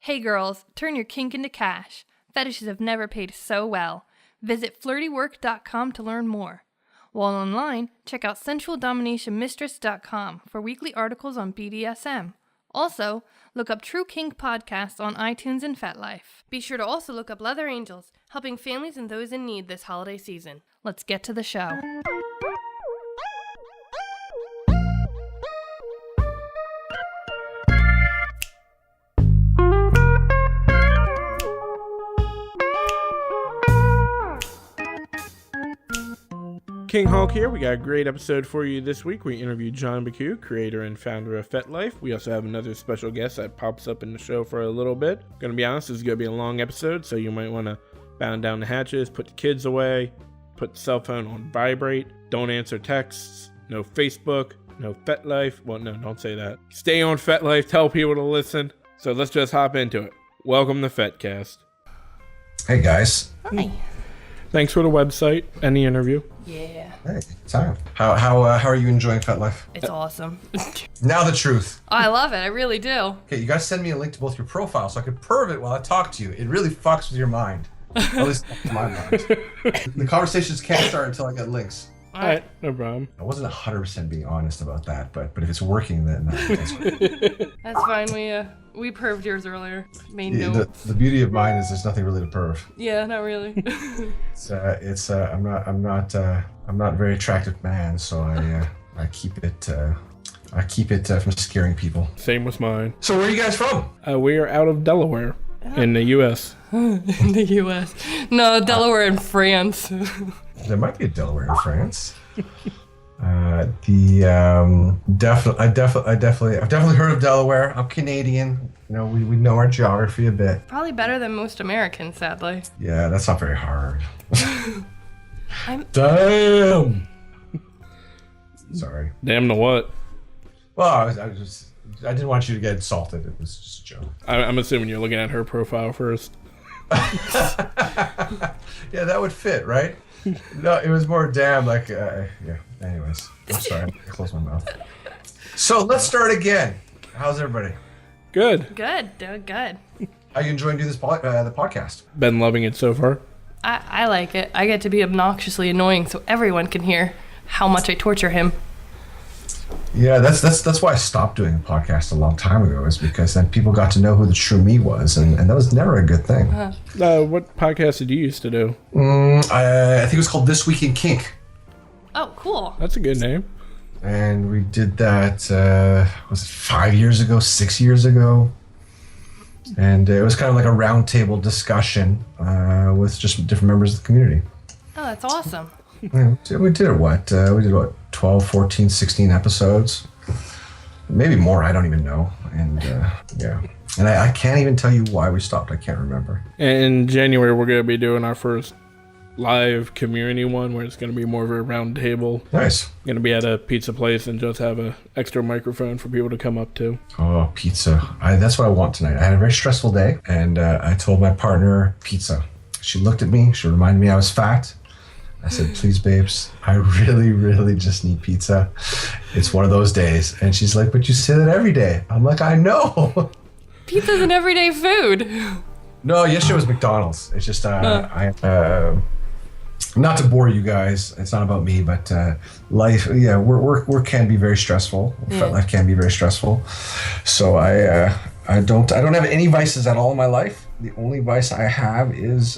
Hey girls, turn your kink into cash. Fetishes have never paid so well. Visit flirtywork.com to learn more. While online, check out sensualdominationmistress.com for weekly articles on BDSM. Also, look up True Kink Podcasts on iTunes and Fetlife. Be sure to also look up Leather Angels, helping families and those in need this holiday season. Let's get to the show. KingHulk here. We got a great episode for you this week. We interviewed JohnBaku, creator and founder of Fetlife. We also have another special guest that pops up in the show for a little bit. Gonna be honest, this is gonna be a long episode, so you might want to bound down the hatches, put the kids away, put the cell phone on vibrate, don't answer texts, no Facebook, no Fetlife. Well, no, don't say that. Stay on Fetlife, tell people to listen. So let's just hop into it. Welcome to FetCast. Hey guys. Hi. Thanks for the website and the interview. Yeah. Hey, time. How are you enjoying Fetlife? It's awesome. Now the truth. I love it. I really do. Okay, you guys send me a link to both your profiles so I can perv it while I talk to you. It really fucks with your mind. At least my mind. The conversations can't start until I get links. All right, no problem. I wasn't 100% being honest about that, but if it's working, then that's great. That's fine. We perved yours earlier. Made Yeah, notes. the beauty of mine is there's nothing really to perv. Yeah, not really. I'm not a very attractive man, so I keep it from scaring people. Same with mine. So where are you guys from? We are out of Delaware in the U.S. In the U.S. No, Delaware and France. There might be a Delaware in France. I've definitely heard of Delaware. I'm Canadian. You know, we know our geography a bit. Probably better than most Americans, sadly. Yeah, that's not very hard. Damn. Sorry. Damn to what? Well, I didn't want you to get insulted. It was just a joke. I'm assuming you're looking at her profile first. Yeah, that would fit, right? No, it was more damn like, yeah. Anyways, I'm sorry. I closed my mouth. So let's start again. How's everybody? Good. Good. Doing good. How you enjoying doing the podcast? Been loving it so far. I like it. I get to be obnoxiously annoying so everyone can hear how much I torture him. Yeah, that's why I stopped doing a podcast a long time ago, is because then people got to know who the true me was, and that was never a good thing. What podcast did you used to do? I think it was called This Week in Kink. Oh, cool. That's a good name. And we did that, was it 5 years ago, 6 years ago? And it was kind of like a roundtable discussion with just different members of the community. Oh, that's awesome. Yeah, we did what? 12, 14, 16 episodes. Maybe more, I don't even know. And yeah. And I can't even tell you why we stopped. I can't remember. In January, we're going to be doing our first live community one where it's going to be more of a round table. Nice. Going to be at a pizza place and just have an extra microphone for people to come up to. Oh, pizza. That's what I want tonight. I had a very stressful day, and I told my partner pizza. She looked at me. She reminded me I was fat. I said, please, babes, I really, really just need pizza. It's one of those days. And she's like, but you say that every day. I'm like, I know. Pizza's an everyday food. No, yesterday was McDonald's. It's just, not to bore you guys. It's not about me, but life, yeah, work can be very stressful. Life can be very stressful. So I don't have any vices at all in my life. The only vice I have is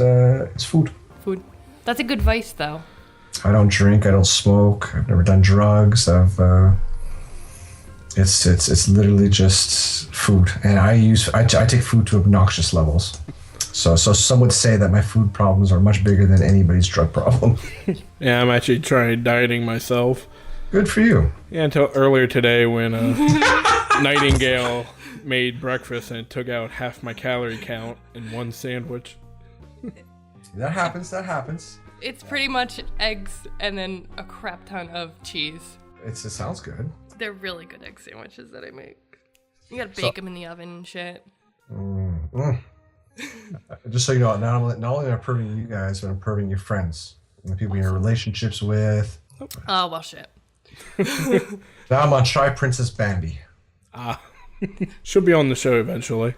food. Food. That's a good vice, though. I don't drink. I don't smoke. I've never done drugs. It's literally just food, and I take food to obnoxious levels. So some would say that my food problems are much bigger than anybody's drug problem. Yeah, I'm actually trying dieting myself. Good for you. Yeah, until earlier today when Nighttingale made breakfast and it took out half my calorie count in one sandwich. That happens. It's pretty much eggs and then a crap ton of cheese. It sounds good. They're really good egg sandwiches that I make. You gotta bake them in the oven and shit. Just so you know, not only am I perving you guys, but I'm perving your friends and the people you're in relationships with. Oh, well, shit. Now I'm on Shy Princess Bambi. She'll be on the show eventually.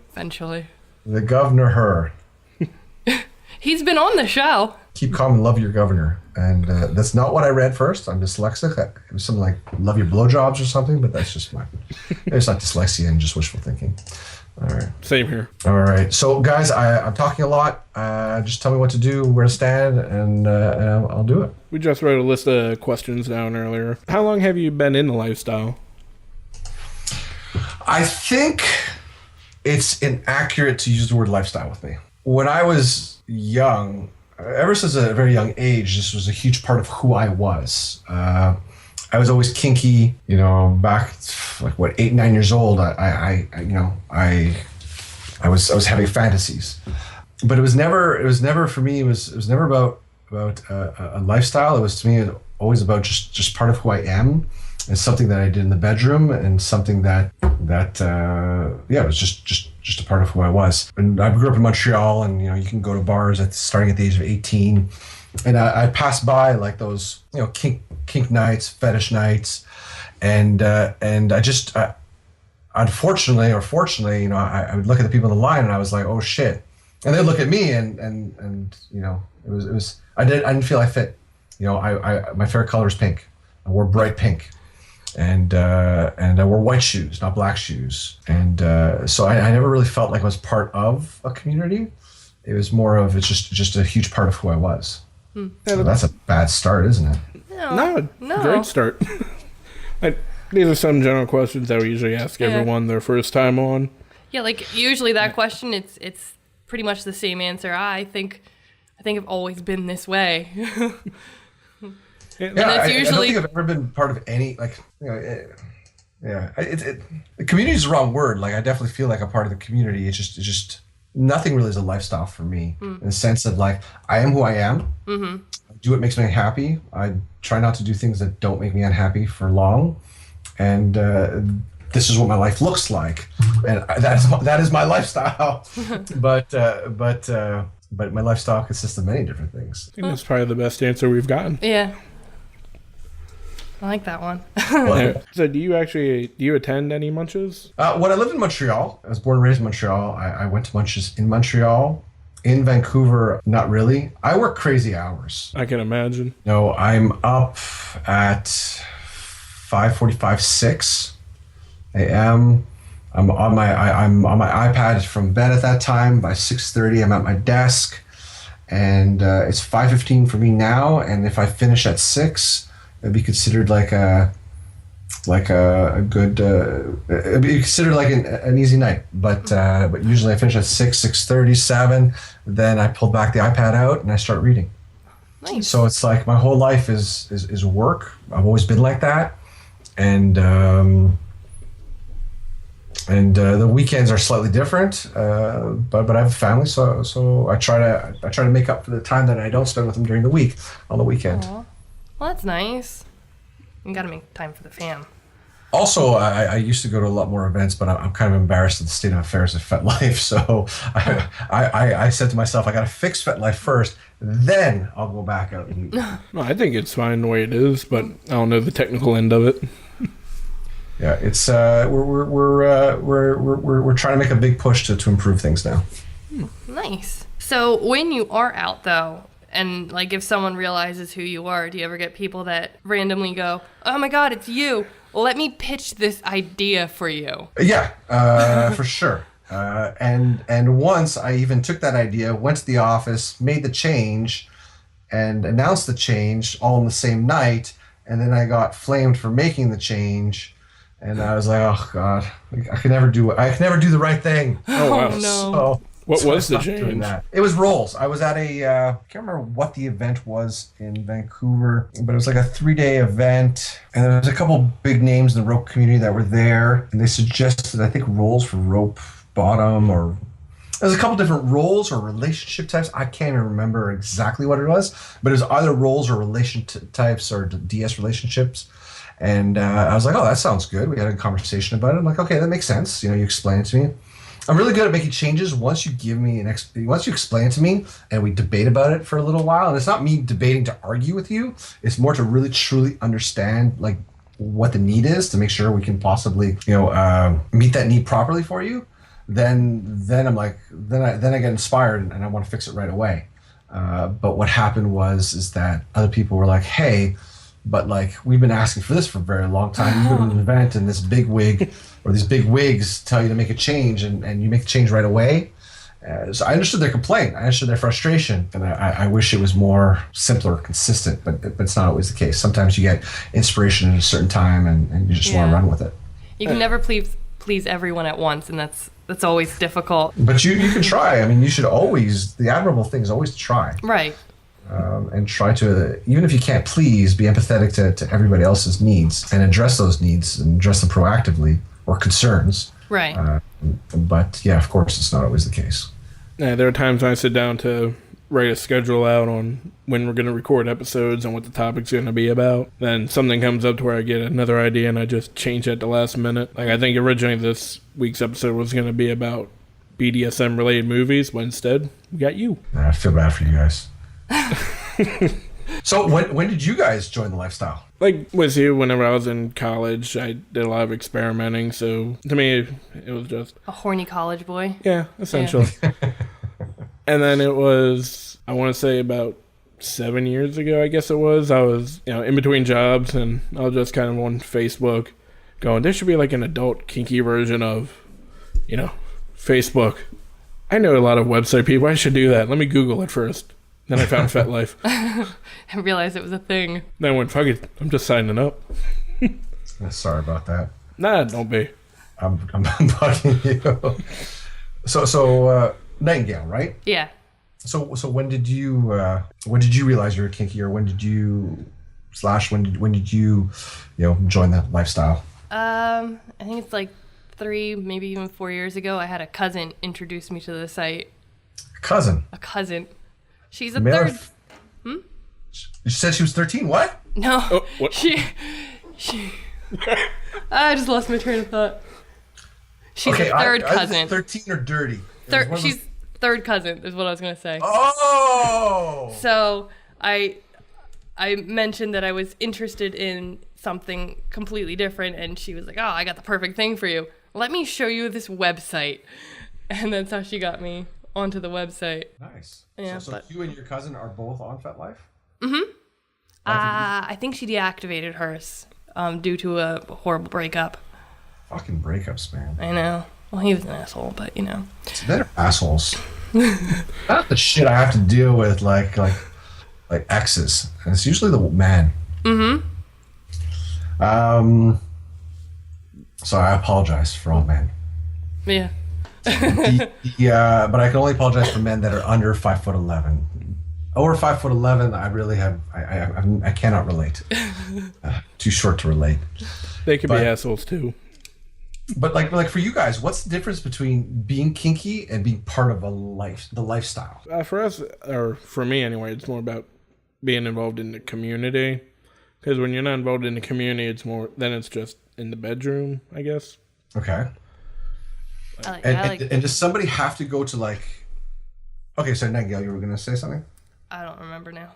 The governor, her. He's been on the show. Keep calm and love your governor. And that's not what I read first. I'm dyslexic. It was something like love your blowjobs or something, but that's just it's not dyslexia and just wishful thinking. All right. Same here. All right. So, guys, I'm talking a lot. Just tell me what to do, where to stand, and I'll do it. We just wrote a list of questions down earlier. How long have you been in the lifestyle? I think it's inaccurate to use the word lifestyle with me. When I was young, ever since a very young age, this was a huge part of who I was. I was always kinky, back like 8, 9 years old. I was having fantasies, but it was never for me. It was never about a lifestyle. It was to me always about just part of who I am. It's something that I did in the bedroom, and something that it was just a part of who I was. And I grew up in Montreal, and you can go to bars starting at the age of 18, and I passed by like those kink nights, fetish nights, and I just unfortunately or fortunately, I would look at the people in the line, and I was like, oh shit, and they'd look at me, and it was I didn't feel I fit. My favorite color is pink. I wore bright pink. And I wore white shoes, not black shoes. And so I never really felt like I was part of a community. It was more of it's just a huge part of who I was. So that's a bad start, isn't it? No. Great start. These are some general questions that we usually ask everyone their first time on. Yeah, like usually that question, it's pretty much the same answer. I think I've always been this way. Yeah, I don't think I've ever been part of any the community is the wrong word. Like I definitely feel like a part of the community. It's just nothing really is a lifestyle for me in the sense of like I am who I am. Mm-hmm. I do what makes me happy. I try not to do things that don't make me unhappy for long, and this is what my life looks like, and that is my lifestyle. but my lifestyle consists of many different things. I think that's probably the best answer we've gotten. Yeah. I like that one. So do you attend any munches? When I lived in Montreal, I was born and raised in Montreal. I went to munches in Montreal. In Vancouver, not really. I work crazy hours. I can imagine. No, I'm up at 5:45, 6 a.m. I'm on my iPad from bed at that time. By 6:30, I'm at my desk, and it's 5:15 for me now. And if I finish at 6, it'd be considered like a good. It'd be considered like an easy night. But usually I finish at 6, 6:30, 7. Then I pull back the iPad out and I start reading. Nice. So it's like my whole life is work. I've always been like that, and the weekends are slightly different. But I have a family, so I try to make up for the time that I don't spend with them during the week on the weekend. Aww. Well, that's nice. You got to make time for the fam. Also, I used to go to a lot more events, but I'm kind of embarrassed at the state of affairs at Fetlife. So I said to myself, I got to fix Fetlife first, then I'll go back out and meet. Well, I think it's fine the way it is, but I don't know the technical end of it. Yeah, it's we're trying to make a big push to improve things now. Nice. So when you are out though, and like if someone realizes who you are, do you ever get people that randomly go, "Oh my God, it's you. Let me pitch this idea for you"? Yeah, for sure. And once I even took that idea, went to the office, made the change, and announced the change all in the same night, and then I got flamed for making the change. And I was like, oh God, I can never do the right thing. Oh wow. No. What was the change? It was roles. I was at I can't remember what the event was in Vancouver, but it was like a 3-day event. And there was a couple big names in the rope community that were there. And they suggested, I think, roles for rope bottom, or there's a couple different roles or relationship types. I can't even remember exactly what it was, but it was either roles or relationship types or DS relationships. And I was like, oh, that sounds good. We had a conversation about it. I'm like, okay, that makes sense. You explain it to me. I'm really good at making changes once you give me once you explain it to me and we debate about it for a little while. And it's not me debating to argue with you. It's more to really truly understand like what the need is to make sure we can possibly meet that need properly for you. then I'm like, then I get inspired and I want to fix it right away. But what happened is that other people were like, hey, but like we've been asking for this for a very long time. You go to an event and this big wig or these big wigs tell you to make a change and you make the change right away. So I understood their complaint. I understood their frustration. And I wish it was more simpler, consistent, but it's not always the case. Sometimes you get inspiration at a certain time and you just want to run with it. You can never please everyone at once, and that's always difficult. But you can try. I mean, you should always, the admirable thing is always to try. Right. And try to, even if you can't please, be empathetic to everybody else's needs and address those needs and address them proactively or concerns. Right. But yeah, of course, it's not always the case. Yeah, there are times when I sit down to write a schedule out on when we're going to record episodes and what the topic's going to be about. Then something comes up to where I get another idea and I just change it at the last minute. Like I think originally this week's episode was going to be about BDSM related movies, but instead we got you. I feel bad for you guys. So when did you guys join the lifestyle? Like with you, whenever I was in college, I did a lot of experimenting. So to me, it was just a horny college boy. Yeah, essentially. Yeah. And then it was, I want to say about 7 years ago, I guess it was. I was, in between jobs, and I was just kind of on Facebook going, there should be like an adult kinky version of, Facebook. I know a lot of website people. I should do that. Let me Google it first. Then I found Fetlife. I realized it was a thing. Then I went, fuck it. I'm just signing up. Sorry about that. Nah, don't be. I'm bugging you. So Nightingale, right? Yeah. So when did you realize you were kinky, or when did you join the lifestyle? I think it's like 3, maybe even 4 years ago. I had a cousin introduce me to the site. A cousin. She's a third. You said she was 13. What? No. Oh, what? She. I just lost my train of thought. She's a third cousin. 13 or dirty. She's third cousin is what I was gonna say. Oh. So I mentioned that I was interested in something completely different, and she was like, "Oh, I got the perfect thing for you. Let me show you this website." And that's how she got me onto the website. Nice. Yeah, so you and your cousin are both on Fetlife? Mm-hmm. I think she deactivated hers due to a horrible breakup. Fucking breakups, man. I know. Well, he was an asshole, but They're assholes. Not the shit I have to deal with, like exes. And it's usually the man. Mm-hmm. So I apologize for all men. Yeah. But I can only apologize for men that are under 5'11". Over 5'11", I really have. I cannot relate. Too short to relate. They could be assholes too. But like for you guys, what's the difference between being kinky and being part of the lifestyle? For us, or for me anyway, it's more about being involved in the community. Because when you're not involved in the community, it's just in the bedroom, I guess. Okay. And does somebody have to go to like? Okay, so Nightingale, you were gonna say something? I don't remember now.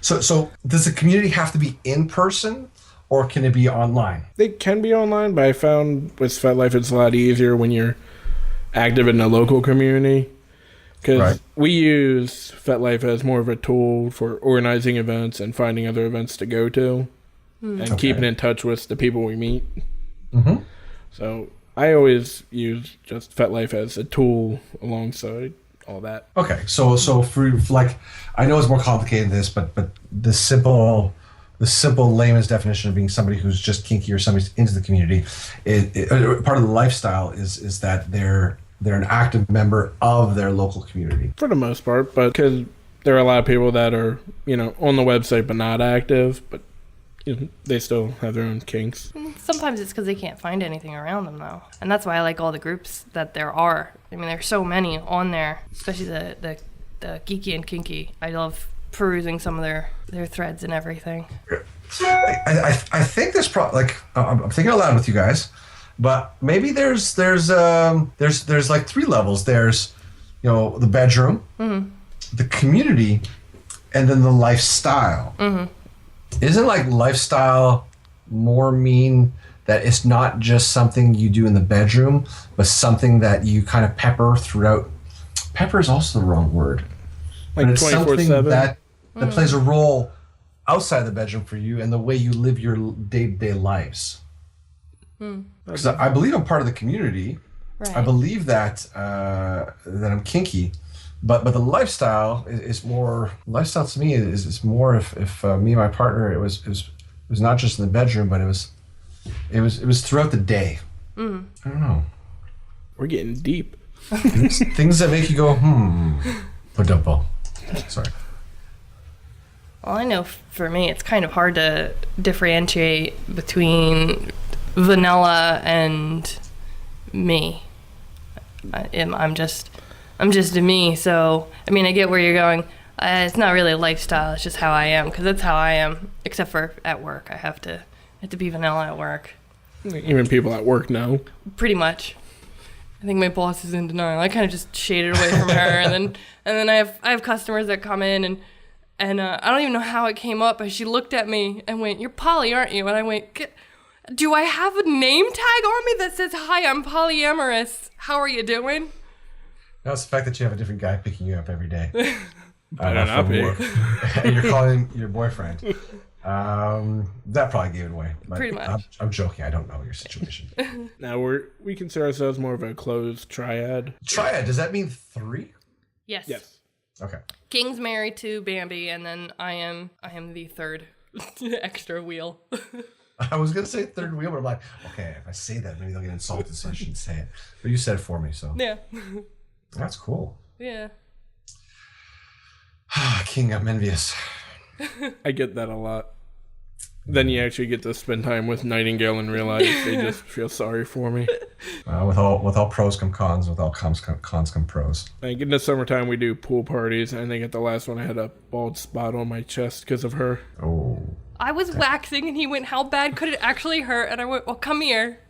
So does the community have to be in person, or can it be online? They can be online, but I found with Fetlife it's a lot easier when you're active in the local community. Because we use Fetlife as more of a tool for organizing events and finding other events to go to, and keeping in touch with the people we meet. Mm-hmm. So I always use just Fetlife as a tool alongside all that. Okay, so for like, I know it's more complicated than this, but the simple layman's definition of being somebody who's just kinky or somebody's into the community, part of the lifestyle is that they're an active member of their local community. For the most part, but because there are a lot of people that are, on the website but not active, but they still have their own kinks. Sometimes it's because they can't find anything around them, though. And that's why I like all the groups that there are. I mean, there's so many on there, especially the geeky and kinky. I love perusing some of their threads and everything. I think there's I'm thinking aloud with you guys, but maybe there's like 3 levels. There's the bedroom, the community, and then the lifestyle. Mm-hmm. Isn't like lifestyle more mean that it's not just something you do in the bedroom, but something that you kind of pepper throughout. Pepper is also the wrong word. Like but it's something 24/7? that plays a role outside the bedroom for you and the way you live your day-to-day lives. Because I believe I'm part of the community. Right. I believe that I'm kinky, but the lifestyle is more. Lifestyle to me is more if me and my partner, it was not just in the bedroom, but it was throughout the day. I don't know. We're getting deep. Things that make you go Padumpo. Sorry. Well, I know for me, it's kind of hard to differentiate between vanilla and me. I'm just a me. So I mean, I get where you're going. It's not really a lifestyle. It's just how I am, because that's how I am. Except for at work, I have to be vanilla at work. Even people at work know. Pretty much. I think my boss is in denial. I kind of just shaded away from her, and then I have customers that come in and I don't even know how it came up, but she looked at me and went, "You're poly, aren't you?" And I went, "Do I have a name tag on me that says, 'Hi, I'm polyamorous. How are you doing?'" No, it's the fact that you have a different guy picking you up every day. Not be. And you're calling him your boyfriend. That probably gave it away. But Pretty much. I'm joking. I don't know your situation. Now we consider ourselves more of a closed triad. Triad, does that mean 3? Yes. Yes. Okay. King's married to Bambi, and then I am the third extra wheel. I was going to say third wheel, but I'm like, okay, if I say that, maybe they'll get insulted, so I shouldn't say it. But you said it for me, so. Yeah. That's cool. Yeah. King, I'm envious. I get that a lot. Then you actually get to spend time with Nightingale and realize they just feel sorry for me. With all pros come cons, with all cons come pros. Like in the summertime, we do pool parties, and I think at the last one I had a bald spot on my chest because of her. Oh. I was waxing, and he went, "How bad could it actually hurt?" And I went, "Well, come here."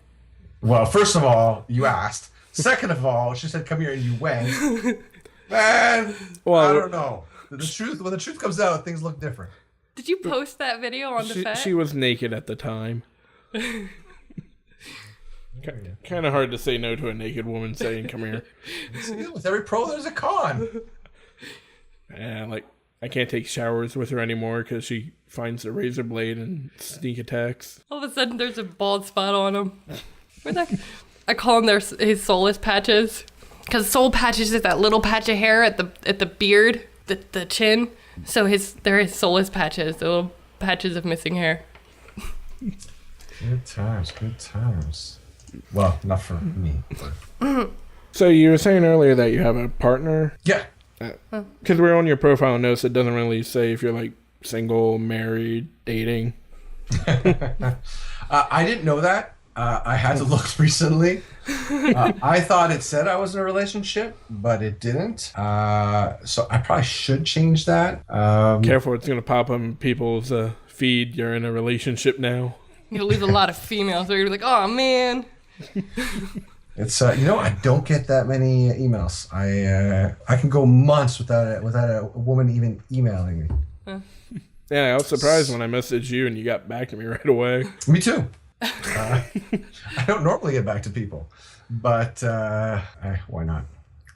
Well, first of all, you asked. Second of all, she said, "Come here," and you went. Man, Well, I don't know. When the truth comes out, things look different. Did you post that video on the Fet? She was naked at the time. Kind of hard to say no to a naked woman saying, "Come here." See, with every pro, there's a con. And like, I can't take showers with her anymore because she finds the razor blade and sneak attacks. All of a sudden, there's a bald spot on him. Where'd that? I call him his soulless patches, because soul patches is that little patch of hair at the beard, the chin. So they're his soulless patches, the little patches of missing hair. Good times. Well, not for me. But. So you were saying earlier that you have a partner? Yeah. Because we're on your profile notes, it doesn't really say if you're like single, married, dating. I didn't know that. I had to look recently. I thought it said I was in a relationship, but it didn't. So I probably should change that. Careful, it's going to pop up in people's feed. You're in a relationship now. You'll lose a lot of females. So you're like, "Oh man." It's I don't get that many emails. I can go months without a woman even emailing me. Yeah, I was surprised when I messaged you and you got back to me right away. Me too. I don't normally get back to people, but why not?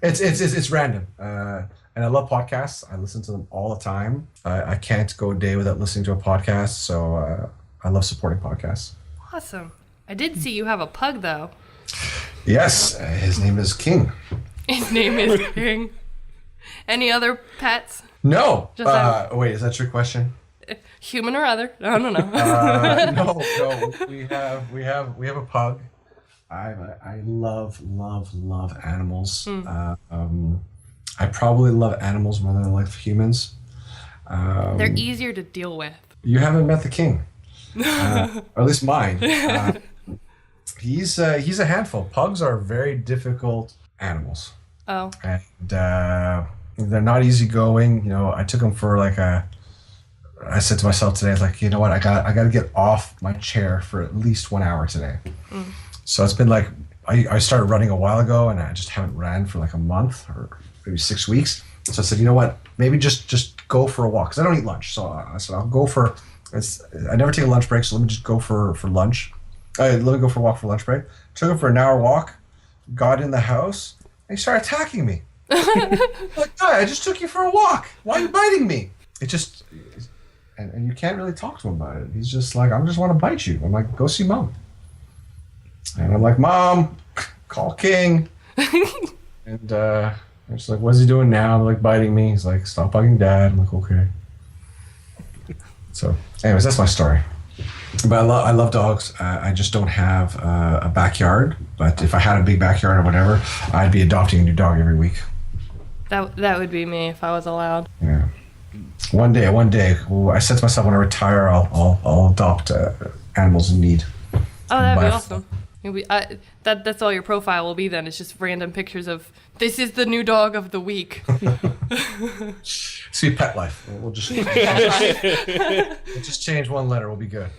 It's random. And I love podcasts. I listen to them all the time. I can't go a day without listening to a podcast. So I love supporting podcasts. Awesome. I did see you have a pug, though. Yes, his name is King. His name is King. Any other pets? No. Just wait, is that your question? Human or other? I don't know. No. We have a pug. I love animals. I probably love animals more than I like humans. They're easier to deal with. You haven't met the king, or at least mine. He's a handful. Pugs are very difficult animals. Oh. And they're not easygoing. I took them for I said to myself today, you know what, I got to get off my chair for at least 1 hour today. So it's been I started running a while ago, and I just haven't ran for a month or maybe 6 weeks. So I said, you know what, maybe just go for a walk, because I don't eat lunch. So I said, I'll go for, I never take a lunch break, so let me just go for lunch. Let me go for a walk for lunch break. Took him for an hour walk, got in the house, and he started attacking me. Like, guy, I just took you for a walk. Why are you biting me? It just, and you can't really talk to him about it. He's just like, I just want to bite you. I'm like, go see mom. And I'm like, Mom, call King. And I'm just like, what's he doing now? I'm like, biting me. He's like, stop biting Dad. I'm like, okay. So, anyways, that's my story. But I love dogs. I just don't have a backyard. But if I had a big backyard or whatever, I'd be adopting a new dog every week. That would be me if I was allowed. Yeah. One day. I said to myself, when I retire, I'll adopt animals in need. Oh, that'd be awesome. That's all your profile will be then. It's just random pictures of, this is the new dog of the week. See, Fetlife. We'll just change one letter. We'll be good.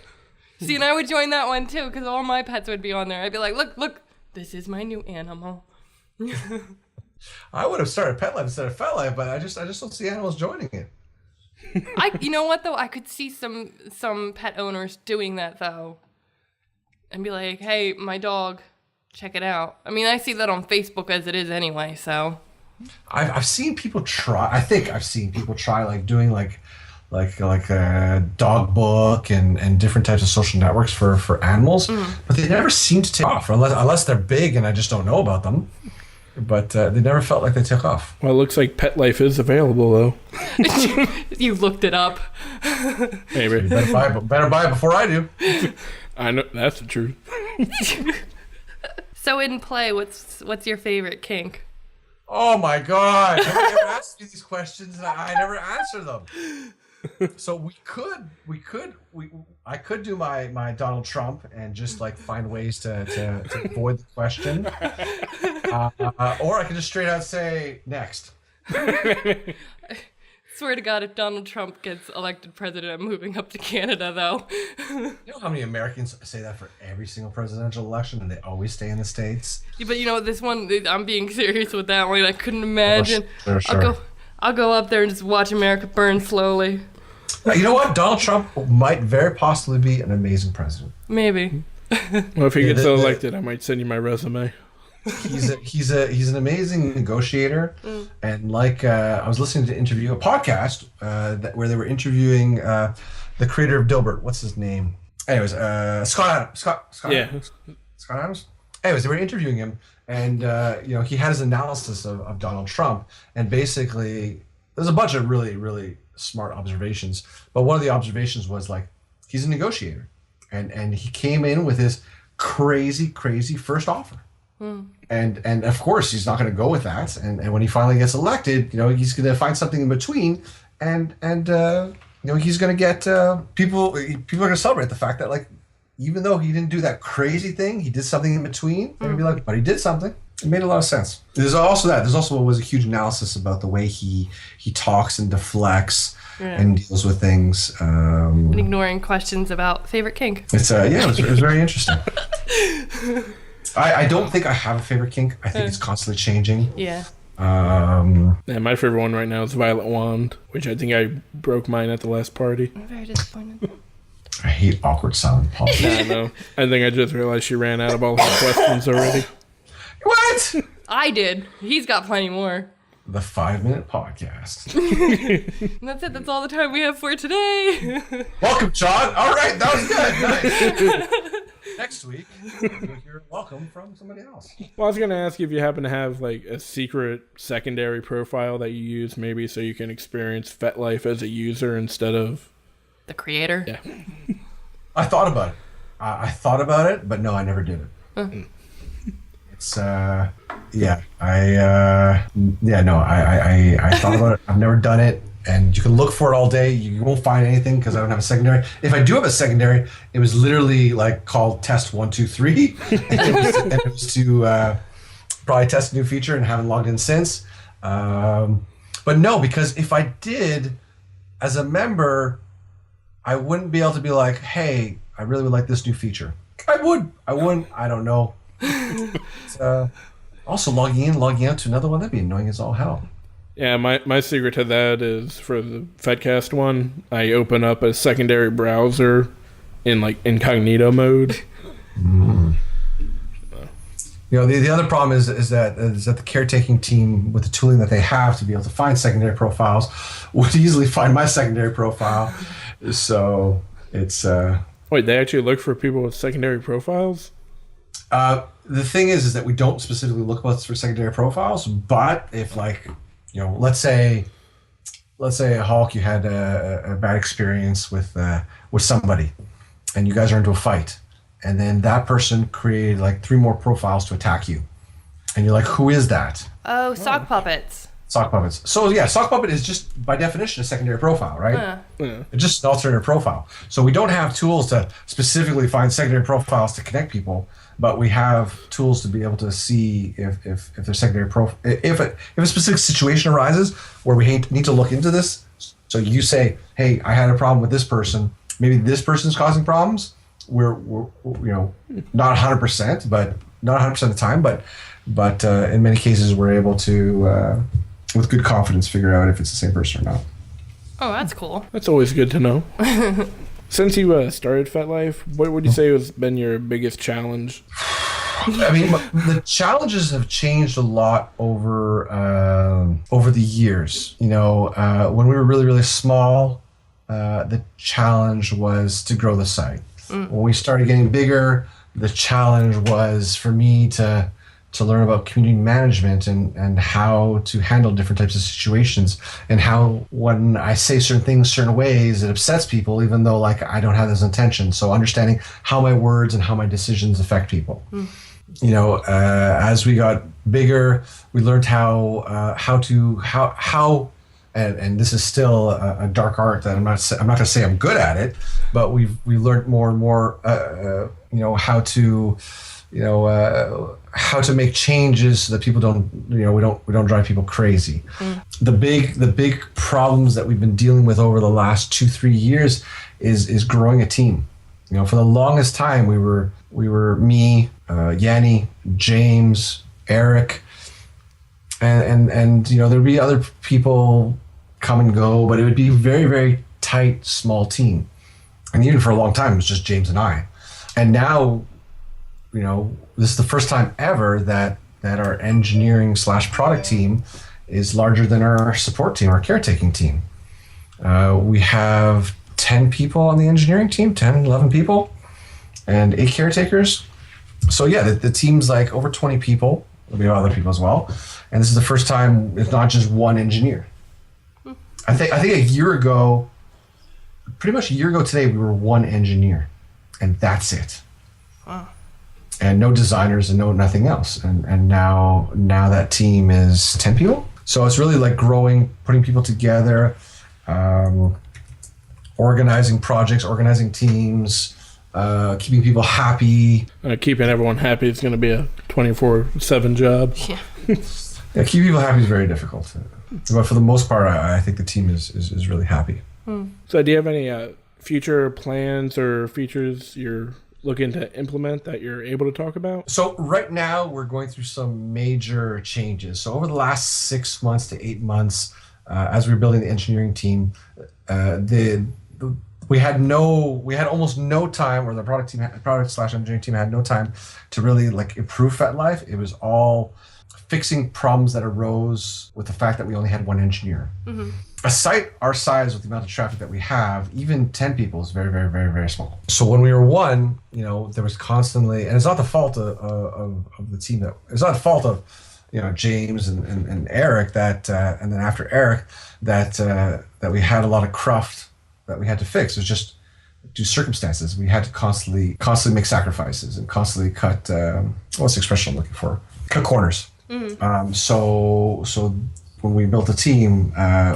See, and I would join that one too, because all my pets would be on there. I'd be like, look, this is my new animal. I would have started Fetlife instead of Fetlife, but I just don't see animals joining it. You know what though? I could see some pet owners doing that though, and be like, hey, my dog, check it out. I mean, I see that on Facebook as it is anyway. So I've seen people try. I think I've seen people try like doing like a dog book and different types of social networks for animals, but they never seem to take off unless they're big and I just don't know about them. But they never felt like they took off. Well, it looks like Fetlife is available though. You looked it up. Maybe. You better buy it before I do. I know that's the truth. So in play, what's your favorite kink? Oh my God! Nobody ever asks me these questions, and I never answer them. So I could do my Donald Trump and just like find ways to avoid the question, or I could just straight out say next. Swear to God, if Donald Trump gets elected president, I'm moving up to Canada, though. You know how many Americans say that for every single presidential election, and they always stay in the States? Yeah, but you know, this one, I'm being serious with that one. I couldn't imagine. Sure. I'll go up there and just watch America burn slowly. You know what? Donald Trump might very possibly be an amazing president. Maybe. Well, if he gets elected, I might send you my resume. He's an amazing negotiator, and like I was listening to a podcast where they were interviewing the creator of Dilbert. What's his name? Anyways, Scott Adams. Scott Adams. Anyways, they were interviewing him, and he had his analysis of Donald Trump, and basically there's a bunch of really, really smart observations, but one of the observations was like he's a negotiator, and he came in with his crazy first offer. And of course he's not going to go with that, and when he finally gets elected, he's going to find something in between, and he's going to get people are going to celebrate the fact that like even though he didn't do that crazy thing, he did something in between. They're going to be like, but he did something. It made a lot of sense. There's also was a huge analysis about the way he talks and deflects and deals with things, and ignoring questions about favorite kink. It's it was very interesting. I don't think I have a favorite kink. I think it's constantly changing. Yeah. My favorite one right now is Violet Wand, which I think I broke mine at the last party. I'm very disappointed. I hate awkward silent pauses. I know. I think I just realized she ran out of all her questions already. What? I did. He's got plenty more. The 5-minute podcast. And that's it. That's all the time we have for today. Welcome, John. All right, that was good. Nice. Next week, you'll hear welcome from somebody else. Well, I was going to ask you if you happen to have like a secret secondary profile that you use, maybe so you can experience Fetlife as a user instead of the creator. Yeah. I thought about it. I thought about it, but no, I never did it. It's I thought about it. I've never done it, and you can look for it all day. You won't find anything because I don't have a secondary. If I do have a secondary, it was literally like called Test 1 2 3, and it was to probably test a new feature, and haven't logged in since. But no, because if I did, as a member, I wouldn't be able to be like, hey, I really would like this new feature. I wouldn't. I don't know. Also logging in, logging out to another one, that'd be annoying as all hell. Yeah, my secret to that is for the FetCast one, I open up a secondary browser in like incognito mode. The other problem is that the caretaking team, with the tooling that they have to be able to find secondary profiles, would easily find my secondary profile. So it's Wait, they actually look for people with secondary profiles? the thing is that we don't specifically look for secondary profiles, but if let's say Hulk, you had a bad experience with somebody, and you guys are into a fight, and then that person created like 3 more profiles to attack you, and you're like, who is that? Oh, sock puppets. Sock puppets. So yeah, sock puppet is just by definition a secondary profile, right? Yeah. It's just an alternative profile. So we don't have tools to specifically find secondary profiles to connect people, but we have tools to be able to see if there's secondary profile. If a specific situation arises where we need to look into this. So you say, hey, I had a problem with this person. Maybe this person's causing problems. We're not 100%, but not 100% of the time, but in many cases we're able to with good confidence figure out if it's the same person or not. Oh, that's cool. That's always good to know. Since you started Fetlife, what would you say has been your biggest challenge? I mean, the challenges have changed a lot over the years. When we were really, really small, the challenge was to grow the site. When we started getting bigger, the challenge was for me to learn about community management and how to handle different types of situations, and how when I say certain things certain ways, it upsets people, even though I don't have those intentions. So understanding how my words and how my decisions affect people. As we got bigger, we learned how and this is still a dark art that I'm not going to say I'm good at it, but we learned more and more how to make changes so that people we don't drive people crazy. The big problems that we've been dealing with over the last 2-3 years is growing a team. For the longest time we were me, Yanni, James, Eric, and there'd be other people come and go, but it would be very, very tight, small team. And even for a long time, it was just James and I. And now, this is the first time ever that our engineering / product team is larger than our support team, our caretaking team. We have 10 people on the engineering team, 10, 11 people, and 8 caretakers. So yeah, the team's like over 20 people. There'll be other people as well. And this is the first time it's not just one engineer. I think a year ago, pretty much a year ago today, we were one engineer, and that's it. Wow. And no designers and nothing else. And now that team is 10 people. So it's really like growing, putting people together, organizing projects, organizing teams, keeping people happy. Keeping everyone happy is going to be a 24/7 job. Yeah. Yeah, keeping people happy is very difficult. But for the most part, I think the team is really happy. So do you have any future plans or features you're looking to implement that you're able to talk about? So right now we're going through some major changes. So over the last 6 months to 8 months, as we were building the engineering team, we had almost no time, or the product / engineering team had no time to really improve Fetlife. It was all fixing problems that arose with the fact that we only had one engineer. Mm-hmm. A site our size, with the amount of traffic that we have, even 10 people is very, very, very, very small. So when we were one, there was constantly, and it's not the fault of the team, it's not the fault of James and Eric and then after Eric that we had a lot of cruft that we had to fix. It was just due to circumstances. We had to constantly make sacrifices and constantly cut, what's the expression I'm looking for? Cut corners. Mm-hmm. So when we built the team,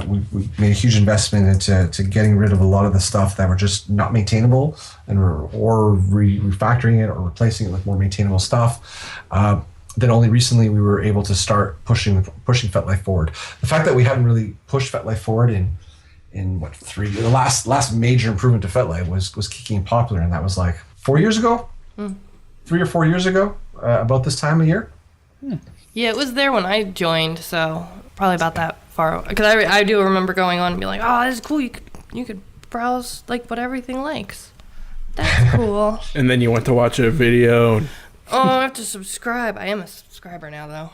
we made a huge investment into getting rid of a lot of the stuff that were just not maintainable, or refactoring it or replacing it with more maintainable stuff. Then only recently we were able to start pushing Fetlife forward. The fact that we haven't really pushed Fetlife forward in what, 3 years, the last major improvement to Fetlife was Kicking Popular, and that was 4 years ago, 3 or 4 years ago, about this time of year. Yeah, it was there when I joined, so probably about that far. Because I do remember going on and being like, oh, this is cool. You could browse what everything likes. That's cool. And then you went to watch a video. Oh, I have to subscribe. I am a subscriber now, though.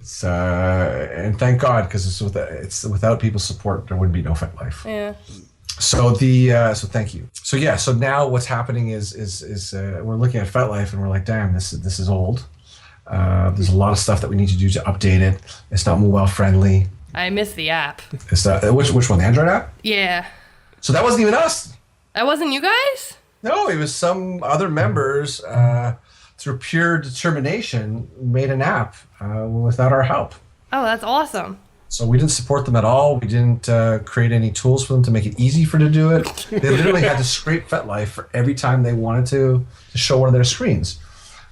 It's and thank God, because it's without people's support, there would be no Fetlife. Yeah. So thank you. So now what's happening is we're looking at Fetlife and we're like, damn, this is old. There's a lot of stuff that we need to do to update it. It's not mobile friendly. I miss the app. It's which one? The Android app? Yeah. So that wasn't even us. That wasn't you guys? No, it was some other members through pure determination made an app without our help. Oh, that's awesome. So we didn't support them at all. We didn't create any tools for them to make it easy for them to do it. They literally had to scrape Fetlife for every time they wanted to show one of their screens,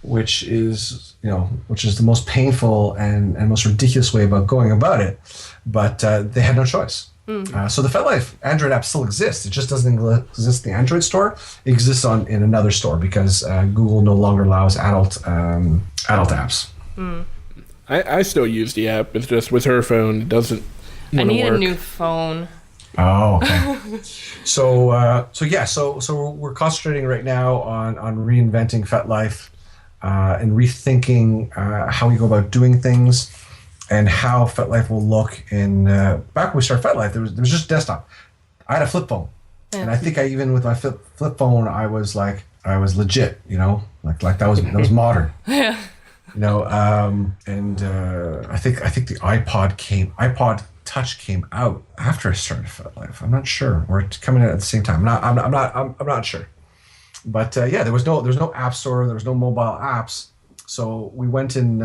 which is the most painful and most ridiculous way about going about it. But they had no choice. So the Fetlife Android app still exists. It just doesn't exist in the Android store. It exists in another store because Google no longer allows adult apps. I still use the app. It's just with her phone, it doesn't I need work. a new phone. Oh, okay. So we're concentrating right now on reinventing Fetlife and rethinking how we go about doing things and how Fetlife will look. In back when we started Fetlife, there was just desktop. I had a flip phone, and I think even with my flip phone, I was legit. Like that was modern. Yeah. I think the iPod Touch came out after I started Fetlife. I'm not sure, or it's coming out at the same time. I'm not sure. But there was no app store, there was no mobile apps, so we went in.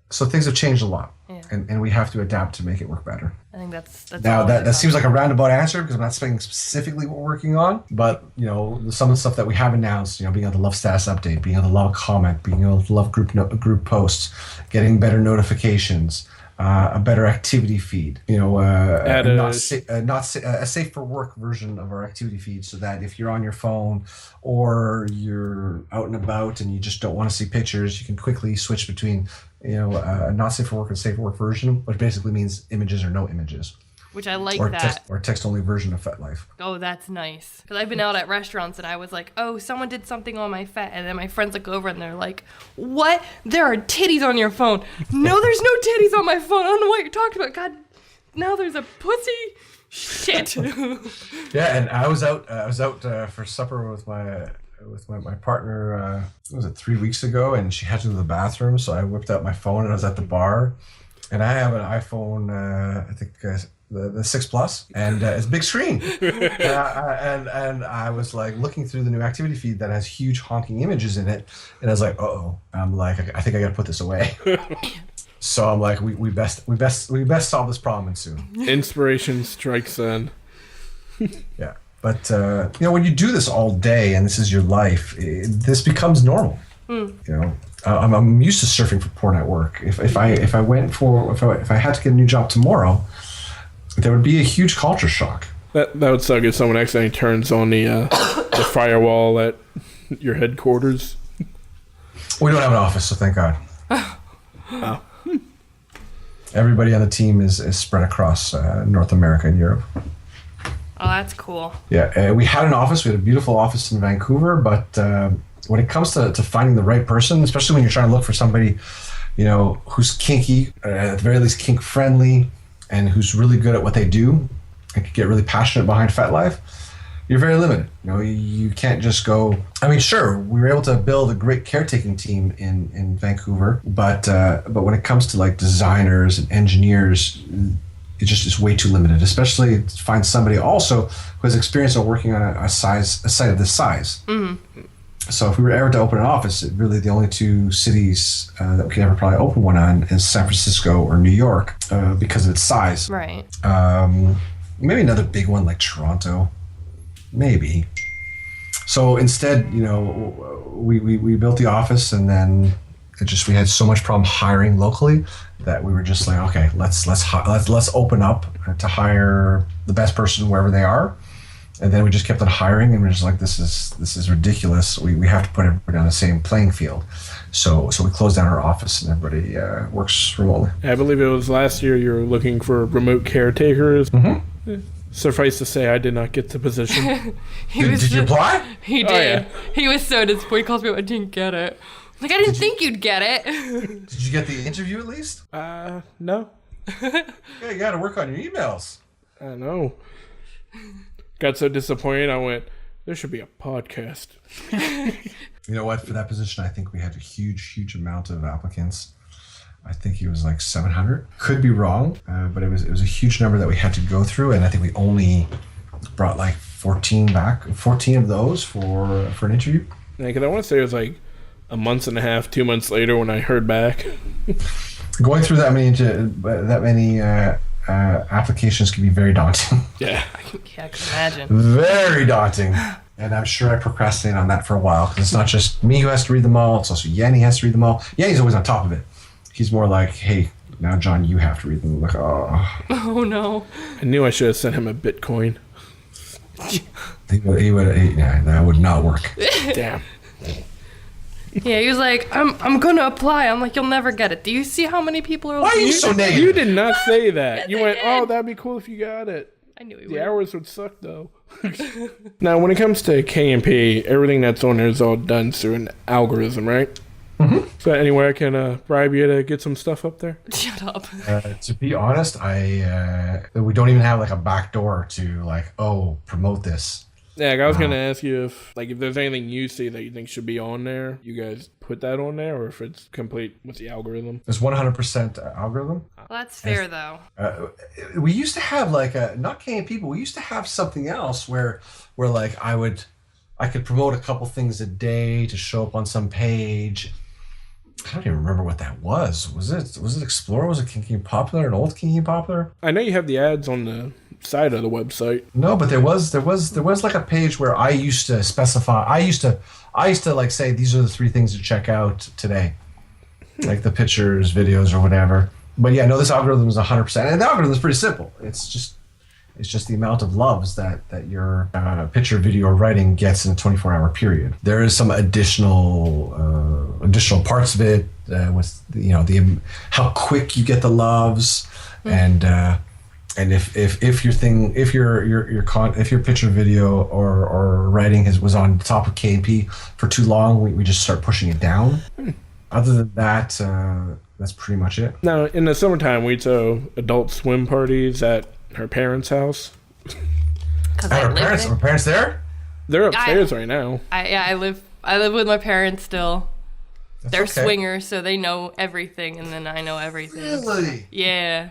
So things have changed a lot, and we have to adapt to make it work better. I think that's now that seems like a roundabout answer because I'm not saying specifically what we're working on, but some of the stuff that we have announced, being able to love status update, being able to love comment, being able to love group posts, getting better notifications, a better activity feed, a safe for work version of our activity feed, so that if you're on your phone or you're out and about and you just don't want to see pictures, you can quickly switch between a not safe for work and safe for work version, which basically means images or no images. Which I like or that. Or text-only version of Fetlife. Oh, that's nice. Because I've been out at restaurants and I was like, oh, someone did something on my Fet. And then my friends look over and they're like, what? There are titties on your phone. No, there's no titties on my phone. I don't know what you're talking about. God, now there's a pussy. Shit. Yeah, and I was out for supper with my partner, what was it, 3 weeks ago, and she had to go to the bathroom, so I whipped out my phone and I was at the bar, and I have an iPhone, I think the 6 Plus, and it's a big screen, and I was like looking through the new activity feed that has huge honking images in it, and I was like, I'm like, I think I gotta put this away. So I'm like, we best solve this problem soon. Inspiration strikes then. Yeah. But when you do this all day and this is your life, this becomes normal. I'm used to surfing for porn at work. If I had to get a new job tomorrow, there would be a huge culture shock. That would suck if someone accidentally turns on the firewall at your headquarters. We don't have an office, so thank God. Oh. Everybody on the team is spread across North America and Europe. Oh, that's cool. Yeah, we had an office. We had a beautiful office in Vancouver, but when it comes to finding the right person, especially when you're trying to look for somebody, who's kinky, at the very least kink friendly, and who's really good at what they do, and can get really passionate behind Fetlife, you're very limited. You can't just go. I mean, sure, we were able to build a great caretaking team in Vancouver, but when it comes to like designers and engineers, it just is way too limited, especially to find somebody also who has experience on working on a site of this size. Mm-hmm. So if we were ever to open an office, really the only two cities that we could ever probably open one on is San Francisco or New York because of its size. Right. Maybe another big one like Toronto, maybe. So instead, we built the office, and then we had so much problem hiring locally that we were just like, okay, let's open up to hire the best person wherever they are. And then we just kept on hiring, and we're just like, this is ridiculous. We have to put everybody on the same playing field. So we closed down our office, and everybody works remotely. I believe it was last year you were looking for remote caretakers. Mm-hmm. Suffice to say, I did not get the position. Did you apply? He did. Oh, yeah. He was so disappointed. He calls me, I didn't get it. Like, I didn't think you'd get it. Did you get the interview at least? No. Yeah, you got to work on your emails. I know. Got so disappointed, I went, there should be a podcast. You know what? For that position, I think we had a huge amount of applicants. I think it was like 700. Could be wrong, but it was a huge number that we had to go through, and I think we only brought like 14 of those for an interview. Yeah, because I want to say it was like a month and a half, 2 months later when I heard back. Going through that many applications can be very daunting. Yeah. Yeah, I can imagine. Very daunting. And I'm sure I procrastinated on that for a while, because it's not just me who has to read them all, it's also Yanni has to read them all. Yanni's always on top of it. He's more like, hey, now John, you have to read them. I'm like, oh. Oh no. I knew I should have sent him a Bitcoin. That would not work. Damn. Yeah, he was like, I'm gonna apply. I'm like, you'll never get it. Do you see how many people are Why are you so negative? You did not say that. Yes, You I went, did. oh, that'd be cool if you got it. I knew he The would. hours would suck, though. Now, when it comes to K&P, everything that's on there is all done through an algorithm, right? Mm-hmm. So anywhere I can bribe you to get some stuff up there? Shut up. To be honest, we don't even have like a back door to like, promote this. Yeah, I was going to ask you if there's anything you see that you think should be on there, you guys put that on there, or if it's complete with the algorithm. It's 100% algorithm. Well, that's fair though. We used to have like not KMP, but we used to have something else where like I could promote a couple things a day to show up on some page. I don't even remember what that was. Was it Explorer? Was it King Popular? An old King Popular? I know you have the ads on the side of the website. No, but there was like a page where I used to specify. I used to like say these are the 3 things to check out today, like the pictures, videos, or whatever. But yeah, no, this algorithm is 100%, and the algorithm is pretty simple. It's just the amount of loves that your picture, video, or writing gets in a 24-hour period. There is some additional parts of it with the how quick you get the loves, and if your picture, video, or writing was on top of KP for too long, we just start pushing it down. Other than that, that's pretty much it. Now, in the summertime, we'd throw adult swim parties at her parents' house. Are her parents there? They're upstairs right now. I live with my parents still. That's They're okay. swingers, so they know everything, and then I know everything. Really? Yeah.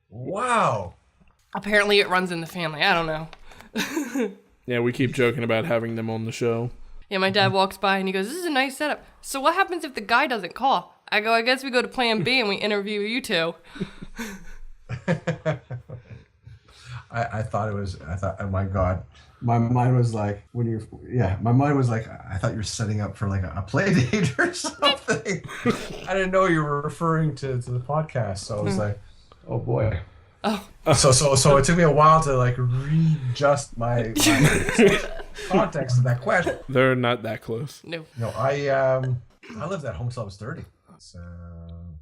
Wow. Apparently it runs in the family. I don't know. Yeah, we keep joking about having them on the show. Yeah, my dad walks by and he goes, this is a nice setup. So what happens if the guy doesn't call? I go, I guess we go to plan B and we interview you two. I thought, oh my God. My mind was like, I thought you were setting up for like a play date or something. I didn't know you were referring to the podcast. So I was like, oh boy. Oh. So it took me a while to like readjust my context of that question. They're not that close. No. No, I lived at home till I was 30. It's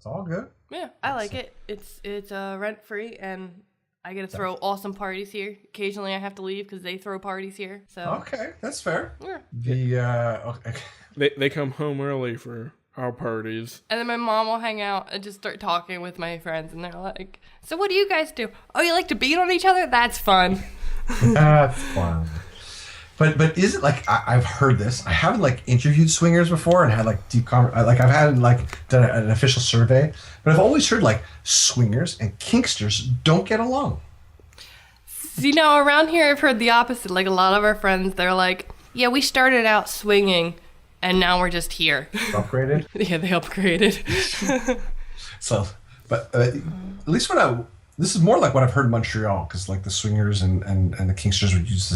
all good. Yeah, I like it. It's rent free and I get to throw awesome parties here. Occasionally I have to leave because they throw parties here. So Okay, that's fair. Yeah. Okay. They come home early for our parties. And then my mom will hang out and just start talking with my friends and they're like, so what do you guys do? Oh, you like to beat on each other? That's fun. That's fun. But is it like I've heard this? I haven't like interviewed swingers before and had like deep like I've had like done an official survey, but I've always heard like swingers and kinksters don't get along. You know, around here I've heard the opposite. Like a lot of our friends, they're like, yeah, we started out swinging and now we're just here. Upgraded. Yeah, they upgraded. So, but at least this is more like what I've heard in Montreal, because like the swingers and the kinksters would use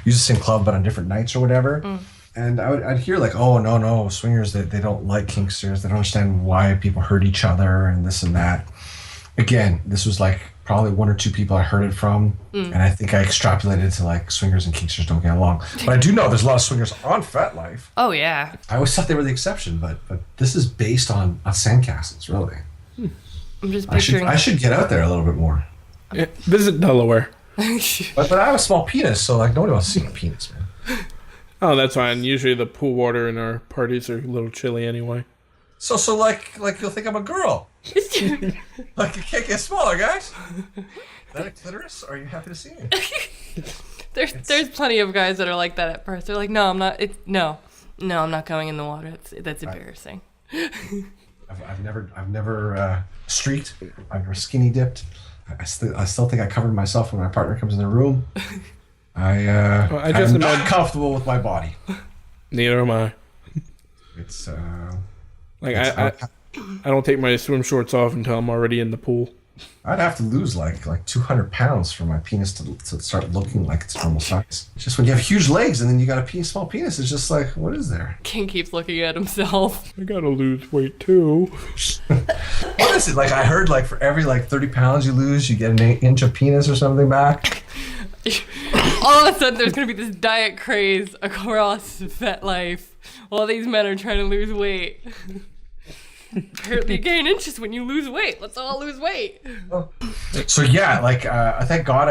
the same club but on different nights or whatever. And I'd hear like, oh no, swingers they don't like kinksters. They don't understand why people hurt each other and this and that. Again, this was like probably 1 or 2 people I heard it from, and I think I extrapolated to like swingers and kinksters don't get along. But I do know there's a lot of swingers on Fetlife. Oh yeah. I always thought they were the exception, but this is based on sandcastles, really. I'm just picturing. I should get out there a little bit more. Yeah, visit Delaware. But I have a small penis, so like nobody wants to see my penis, man. Oh, that's fine. Usually the pool water in our parties are a little chilly anyway. So like you'll think I'm a girl. Like it can't get smaller, guys. Is that a clitoris? Or are you happy to see me? There's plenty of guys that are like that at first. They're like, no, I'm not. No, I'm not going in the water. That's embarrassing. I've never streaked. I've never skinny dipped. I still think I covered myself when my partner comes in the room. I'm not comfortable with my body. Neither am I. It's like I don't take my swim shorts off until I'm already in the pool. I'd have to lose like 200 pounds for my penis to start looking like it's normal size. It's just when you have huge legs and then you got a small penis, it's just like, what is there? King keeps looking at himself. I gotta lose weight too. What is it? Like I heard like for every like 30 pounds you lose, you get an inch of penis or something back. All of a sudden there's gonna be this diet craze across Fetlife while these men are trying to lose weight. Apparently you gain inches when you lose weight. Let's all lose weight. So yeah, like thank God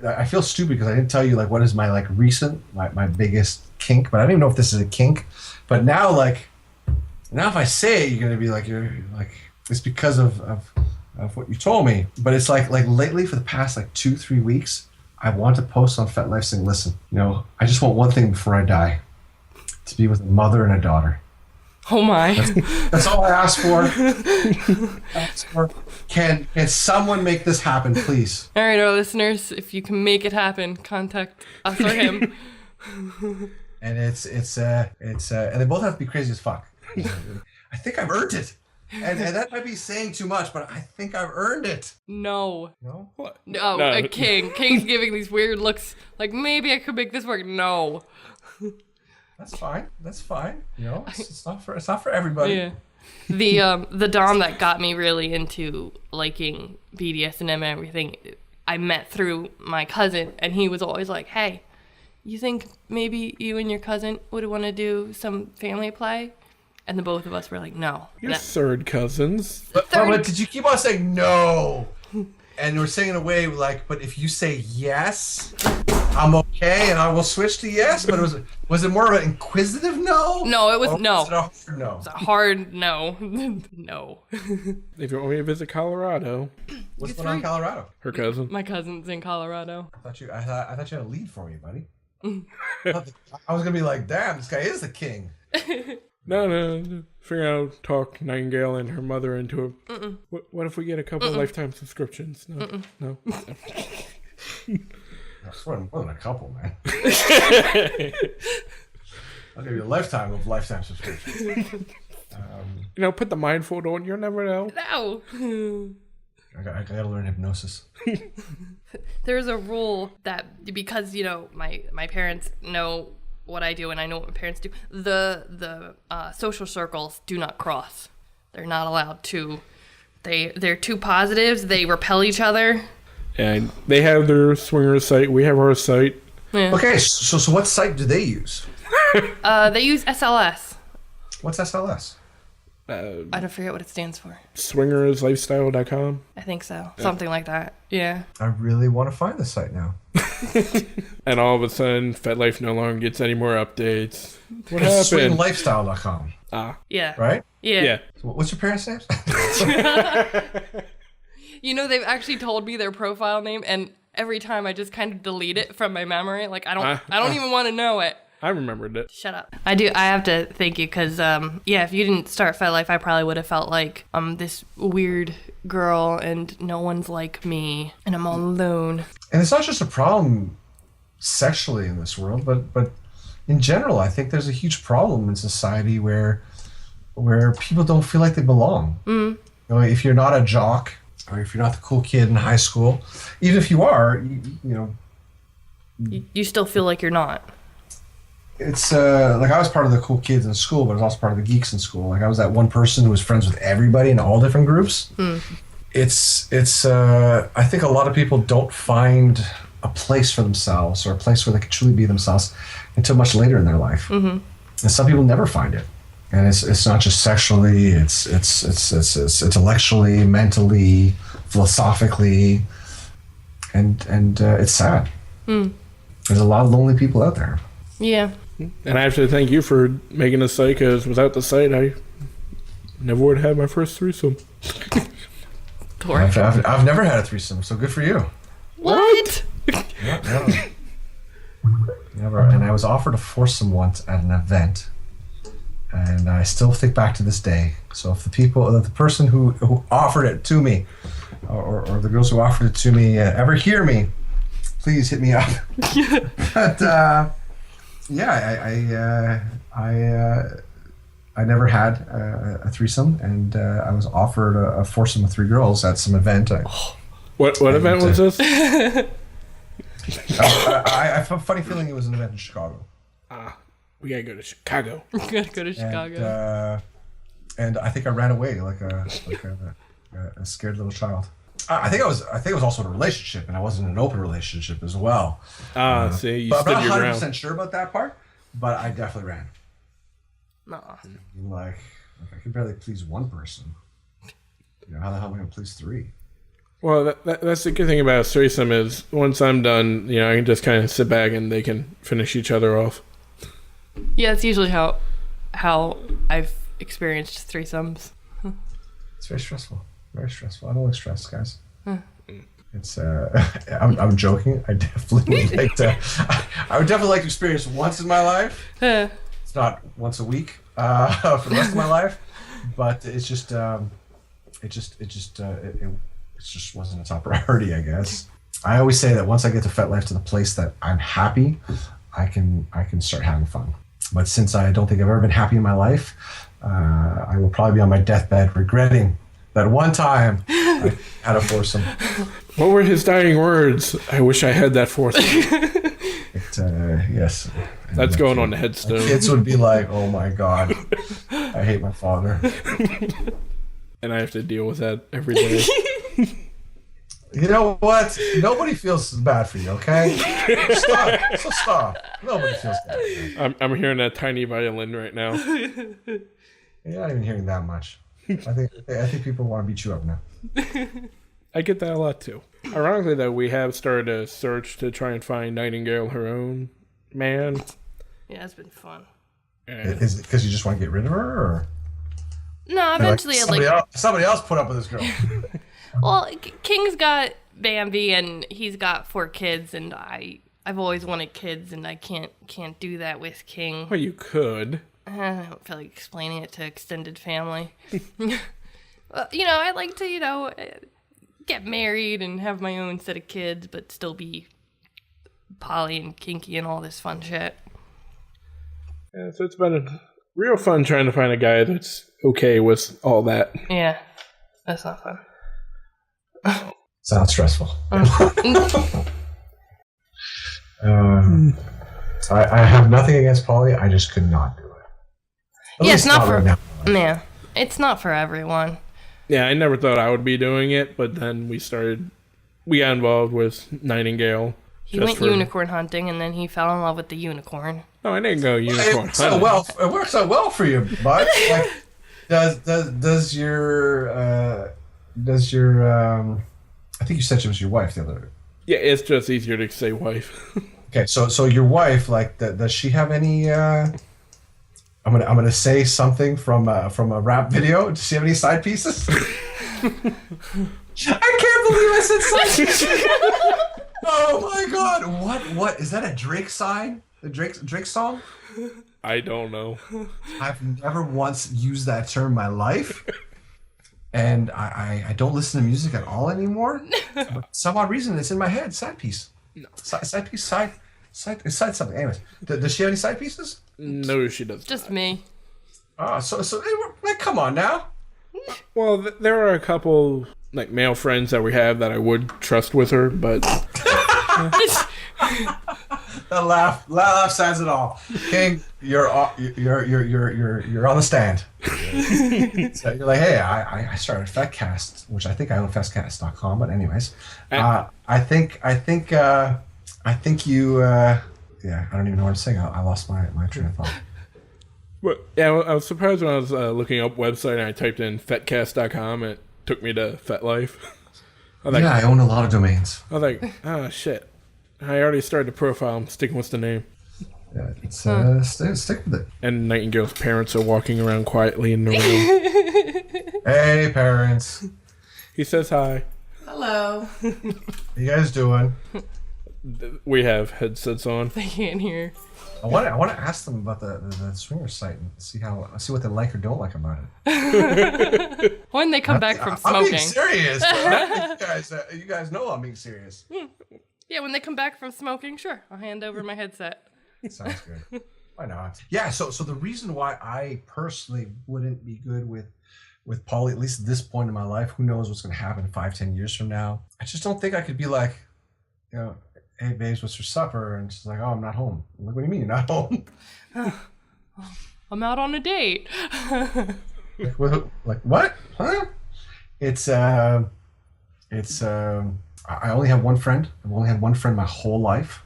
I feel stupid because I didn't tell you like what is my like recent my biggest kink, but I don't even know if this is a kink. But now if I say it, you're gonna be like you're like it's because of what you told me. But it's like lately for the past like 2-3 weeks, I want to post on Fetlife saying, listen, I just want one thing before I die, to be with a mother and a daughter. Oh my. That's all I ask for. Can someone make this happen, please? All right, our listeners, if you can make it happen, contact us or him. And it's and they both have to be crazy as fuck. I think I've earned it. And that might be saying too much, but I think I've earned it. No. No? What? No, No. King's giving these weird looks like maybe I could make this work. No. That's fine. It's not for everybody. Yeah. The Dom that got me really into liking BDSM and everything, I met through my cousin, and he was always like, hey, you think maybe you and your cousin would want to do some family play? And the both of us were like, no. You're third cousins. But did you keep on saying no? And we're saying in a way like, but if you say yes, I'm okay, and I will switch to yes. But was it more of an inquisitive no? No, it was no. Was it a hard no? It's a hard no. No. If you want me to visit Colorado. What's going on in Colorado? Her cousin. My cousin's in Colorado. I thought you had a lead for me, buddy. I was gonna be like, damn, this guy is the king. No. Figure out talk Nightingale and her mother into a. What if we get a couple lifetime subscriptions? No. I swear more than a couple, man. I'll give you a lifetime of lifetime subscriptions. Put the mindfold on. You'll never know. No. I gotta learn hypnosis. There's a rule that because my parents know what I do and I know what my parents do, the social circles do not cross. They're not allowed to. They're two positives. They repel each other. And they have their swinger site. We have our site. Yeah. Okay, so what site do they use? They use SLS. What's SLS? I don't forget what it stands for. Swingerslifestyle.com. I think so. Something like that. Yeah. I really want to find this site now. And all of a sudden, Fetlife no longer gets any more updates. What happened? Swinglifestyle.com. Yeah. Right? Yeah. So what's your parents' names? They've actually told me their profile name, and every time I just kind of delete it from my memory. Like I don't even want to know it. I remembered it. Shut up. I have to thank you because, if you didn't start Fetlife, I probably would have felt like I'm this weird girl and no one's like me and I'm all alone. And it's not just a problem sexually in this world, but in general, I think there's a huge problem in society where people don't feel like they belong. Mm. If you're not a jock or if you're not the cool kid in high school, even if you are, you still feel like you're not. It's like I was part of the cool kids in school, but I was also part of the geeks in school. Like I was that one person who was friends with everybody in all different groups. It's I think a lot of people don't find a place for themselves or a place where they can truly be themselves until much later in their life. Mm-hmm. And some people never find it. And it's not just sexually, it's intellectually, mentally, philosophically. and it's sad. There's a lot of lonely people out there. Yeah. And I have to thank you for making this site, because without the site, I never would have had my first threesome. I've never had a threesome, so good for you. What? Yeah. Never. And I was offered a foursome once at an event, and I still think back to this day. So if the person who offered it to me, or the girls who offered it to me ever hear me, please hit me up. But I never had a threesome, and I was offered a foursome of three girls at some event. What event was this? I have a funny feeling it was an event in Chicago. We gotta go to Chicago. And I think I ran away like a scared little child. I think it was also in a relationship, and I wasn't in an open relationship as well. See, you but stood I'm your not ground. 100% sure about that part. But I definitely ran. No. Like I could barely please one person. How the hell am I gonna please three? Well, that's the good thing about a threesome is once I'm done, I can just kind of sit back and they can finish each other off. Yeah, it's usually how I've experienced threesomes. It's very stressful. Very stressful. I don't like stress, guys. It's I'm joking. I definitely would like to. I would definitely like to experience once in my life. It's not once a week for the rest of my life, but it's just it just wasn't a top priority, I guess. I always say that once I get to Fetlife to the place that I'm happy, I can start having fun. But since I don't think I've ever been happy in my life, I will probably be on my deathbed regretting that one time I had a foursome. What were his dying words? I wish I had that foursome. Yes. That's going on the headstone. My kids would be like, "Oh my God, I hate my father." And I have to deal with that every day. You know what? Nobody feels bad for you, okay? Stop. Nobody feels bad for you. I'm hearing that tiny violin right now. You're not even hearing that much. I think people want to beat you up now. I get that a lot too. Ironically, though, we have started a search to try and find Nightingale her own man. Yeah, it's been fun. Is it because you just want to get rid of her, or? No, eventually somebody else put up with this girl. Well, King's got Bambi and he's got 4 kids, and I've always wanted kids, and I can't do that with King. Well, you could. I don't feel like explaining it to extended family. Well, I'd like to, get married and have my own set of kids, but still be poly and kinky and all this fun shit. Yeah, so it's been real fun trying to find a guy that's okay with all that. Yeah, that's not fun. Sounds stressful. I have nothing against poly. I just could not do it. Yeah, it's not for. Right now. Yeah, it's not for everyone. Yeah, I never thought I would be doing it, but then we got involved with Nightingale. He went unicorn hunting, and then he fell in love with the unicorn. No, I didn't go unicorn hunting. It works out well for you, bud. Like, does your I think you said she was your wife the other. Yeah, it's just easier to say wife. Okay, so your wife, like, does she have any? I'm gonna say something from a rap video. Does she have any side pieces? I can't believe I said side pieces. Oh my God! What is that? A Drake sign? A Drake song? I don't know. I've never once used that term in my life, and I don't listen to music at all anymore. But for some odd reason, it's in my head. Side piece. No. Side piece. Side something. Anyways, does she have any side pieces? No, she doesn't. Just me. So like, come on now. Well, there are a couple like male friends that we have that I would trust with her, but The laugh says it all. King, you're on the stand. So you're like, hey, I started FetCast, which I think I own FetCast.com, but anyways, I think you. Yeah, I don't even know what to say. I lost my train of thought. But yeah, I was surprised when I was looking up website and I typed in FetCast.com and it took me to Fetlife. Yeah, I own a lot of domains. I was like, oh, shit. I already started the profile. I'm sticking with the name. Yeah, it's stick with it. And Nightingale's parents are walking around quietly in the room. Hey, parents. He says hi. Hello. What you guys doing? We have headsets on. They can't hear. I want to ask them about the swinger site and see what they like or don't like about it. When they come back from smoking. I'm being serious. You guys know I'm being serious. Yeah, when they come back from smoking, sure, I'll hand over my headset. Sounds good. Why not? Yeah. So the reason why I personally wouldn't be good with Polly, at least at this point in my life, who knows what's going to happen 5-10 years from now. I just don't think I could be like, hey, babes, what's for supper? And she's like, oh, I'm not home. I'm like, what do you mean you're not home? I'm out on a date. like what? Huh? I only have one friend. I've only had one friend my whole life.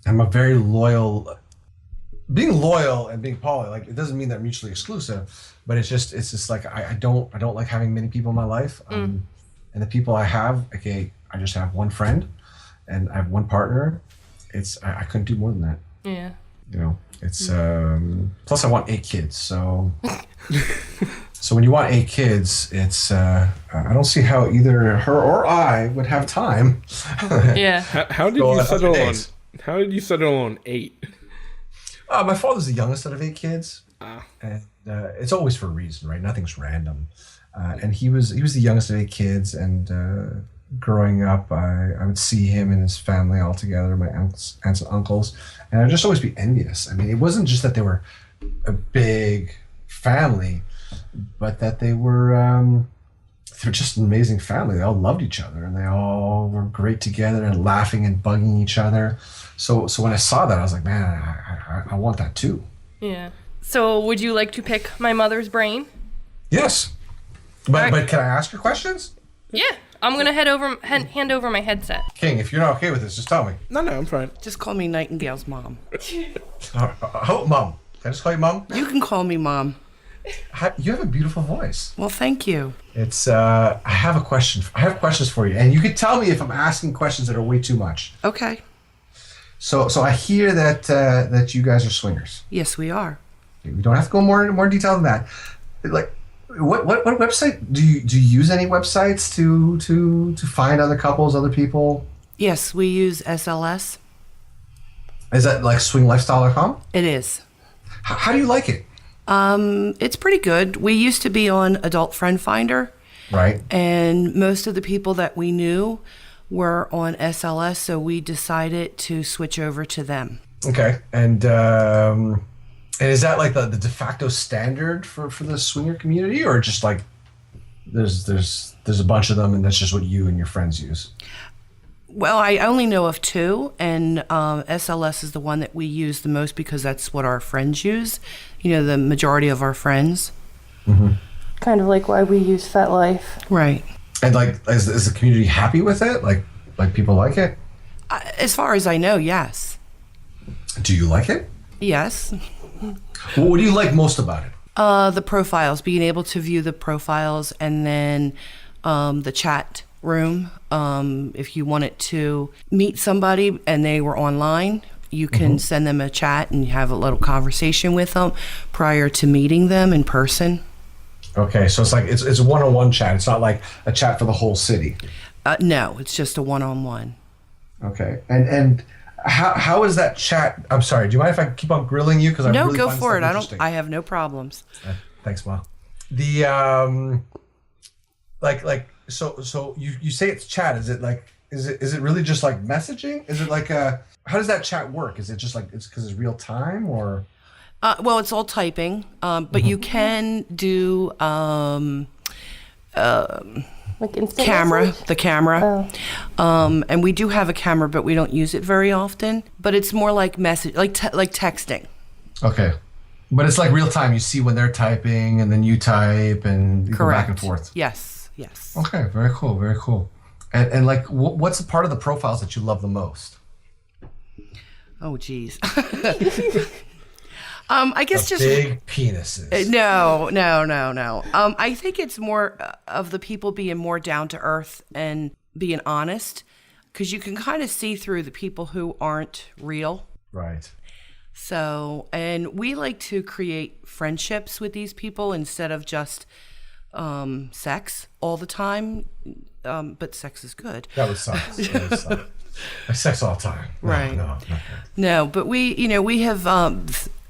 I'm a very loyal. Being loyal and being poly, like, it doesn't mean they're mutually exclusive, but it's just like I don't like having many people in my life. And the people I have, okay, I just have one friend, and I have one partner. I couldn't do more than that. Yeah. It's plus I want 8 kids, so when you want 8 kids, it's I don't see how either her or I would have time. Yeah. How did you settle on 8? My father's the youngest out of 8 kids, and it's always for a reason, right? Nothing's random. And he was the youngest of 8 kids, and growing up, I would see him and his family all together, my aunts and uncles, and I'd just always be envious. I mean, it wasn't just that they were a big family, but that they're just an amazing family. They all loved each other, and they all were great together and laughing and bugging each other. So when I saw that, I was like, man, I want that too. Yeah. So would you like to pick my mother's brain? Yes. But can I ask your questions? Yeah. I'm going to hand over my headset. King, if you're not okay with this, just tell me. No, I'm fine. Just call me Nightingale's mom. Mom. Can I just call you Mom? You can call me Mom. You have a beautiful voice. Well, thank you. It's I have a question. I have questions for you, and you can tell me if I'm asking questions that are way too much. Okay. So I hear that you guys are swingers. Yes, we are. We don't have to go more detail than that. Like, what website do you use? Any websites to find other couples, other people? Yes, we use SLS. Is that like swinglifestyle.com? It is. How do you like it? It's pretty good. We used to be on Adult Friend Finder. Right. And most of the people that we knew were on SLS, so we decided to switch over to them. Okay. And is that like the de facto standard for the swinger community, or just like there's a bunch of them and that's just what you and your friends use? Well, I only know of 2, and SLS is the one that we use the most because that's what our friends use. The majority of our friends. Mm-hmm. Kind of like why we use Fetlife. Right. And like, is the community happy with it? Like people like it? As far as I know, yes. Do you like it? Yes. Well, what do you like most about it? The profiles, being able to view the profiles, and then the chat room. If you wanted to meet somebody and they were online, you can send them a chat and have a little conversation with them prior to meeting them in person. Okay, so it's like it's a one-on-one chat. It's not like a chat for the whole city. No, it's just a one-on-one. Okay, and how is that chat? I'm sorry. Do you mind if I keep on grilling you? Because no, go for it. I have no problems. Thanks, Ma. The so you say it's chat. Is it like is it really just like messaging? Is it like how does that chat work? Is it just like it's because it's real time or? Well, it's all typing, but you can do Like instant camera, message? the camera. Oh. And we do have a camera, but we don't use it very often. But it's more like message, like texting. Okay. But it's like real time. You see when they're typing and then you type and you go back and forth. Yes, yes. Okay, very cool, very cool. And like, what's the part of the profiles that you love the most? Oh, geez. I guess The just big penises. no. I think it's more of the people being more down to earth and being honest, because you can kind of see through the people who aren't real. Right. So, and we like to create friendships with these people instead of just sex all the time. But sex is good. That would suck. That would suck. Sex all the time. No, Right. No. No, but we have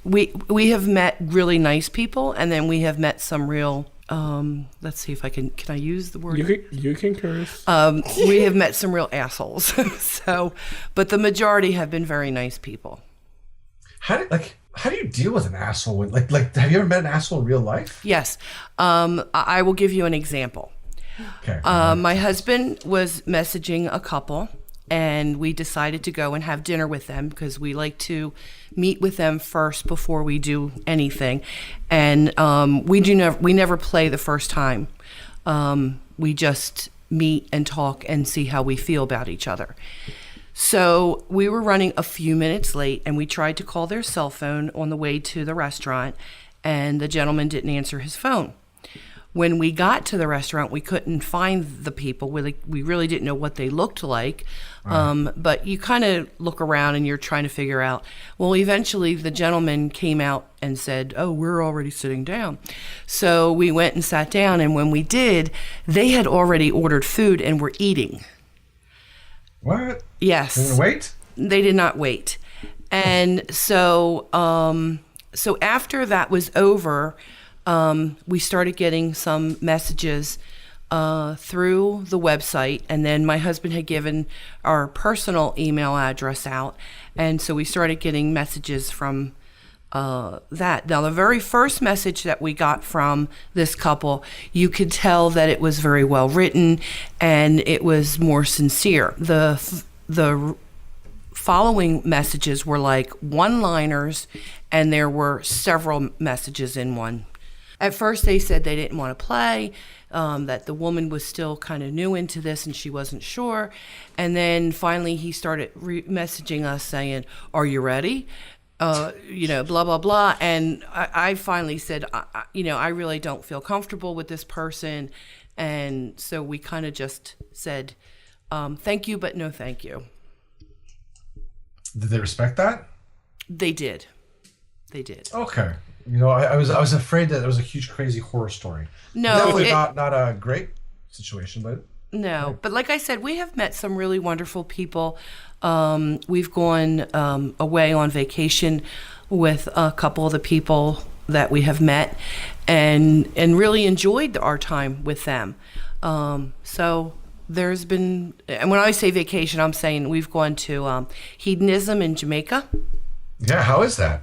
we have met really nice people, and then we have met some real. Let's see if I can I use the word? You can curse. We have met some real assholes. So, but the majority have been very nice people. How do you deal with an asshole? Like have you ever met an asshole in real life? Yes. I will give you an example. Okay. My husband was messaging a couple, and we decided to go and have dinner with them because we like to meet with them first before we do anything. And we never play the first time. We just meet and talk and see how we feel about each other. So we were running a few minutes late, and we tried to call their cell phone on the way to the restaurant, and the gentleman didn't answer his phone. When we got to the restaurant, we couldn't find the people. We really didn't know what they looked like. But you kind of look around and you're trying to figure out. Well, eventually the gentleman came out and said, "Oh, we're already sitting down." So we went and sat down, and when we did, they had already ordered food and were eating. What? Yes. They didn't wait? They did not wait. And so after that was over, we started getting some messages through the website, and then my husband had given our personal email address out, and so we started getting messages from that. Now, the very first message that we got from this couple, you could tell that it was very well written and it was more sincere. The following messages were like one-liners, and there were several messages in one. At first, they said they didn't want to play, that the woman was still kind of new into this and she wasn't sure. And then finally, he started messaging us saying, "Are you ready?" Blah, blah, blah. And I finally said, I really don't feel comfortable with this person. And so we kind of just said, thank you, but no thank you. Did they respect that? They did. They did. Okay. I was afraid that it was a huge, crazy horror story. No, definitely not a great situation, but no. But like I said, we have met some really wonderful people. We've gone away on vacation with a couple of the people that we have met, and really enjoyed our time with them. So there's been, and when I say vacation, I'm saying we've gone to hedonism in Jamaica. Yeah, how is that?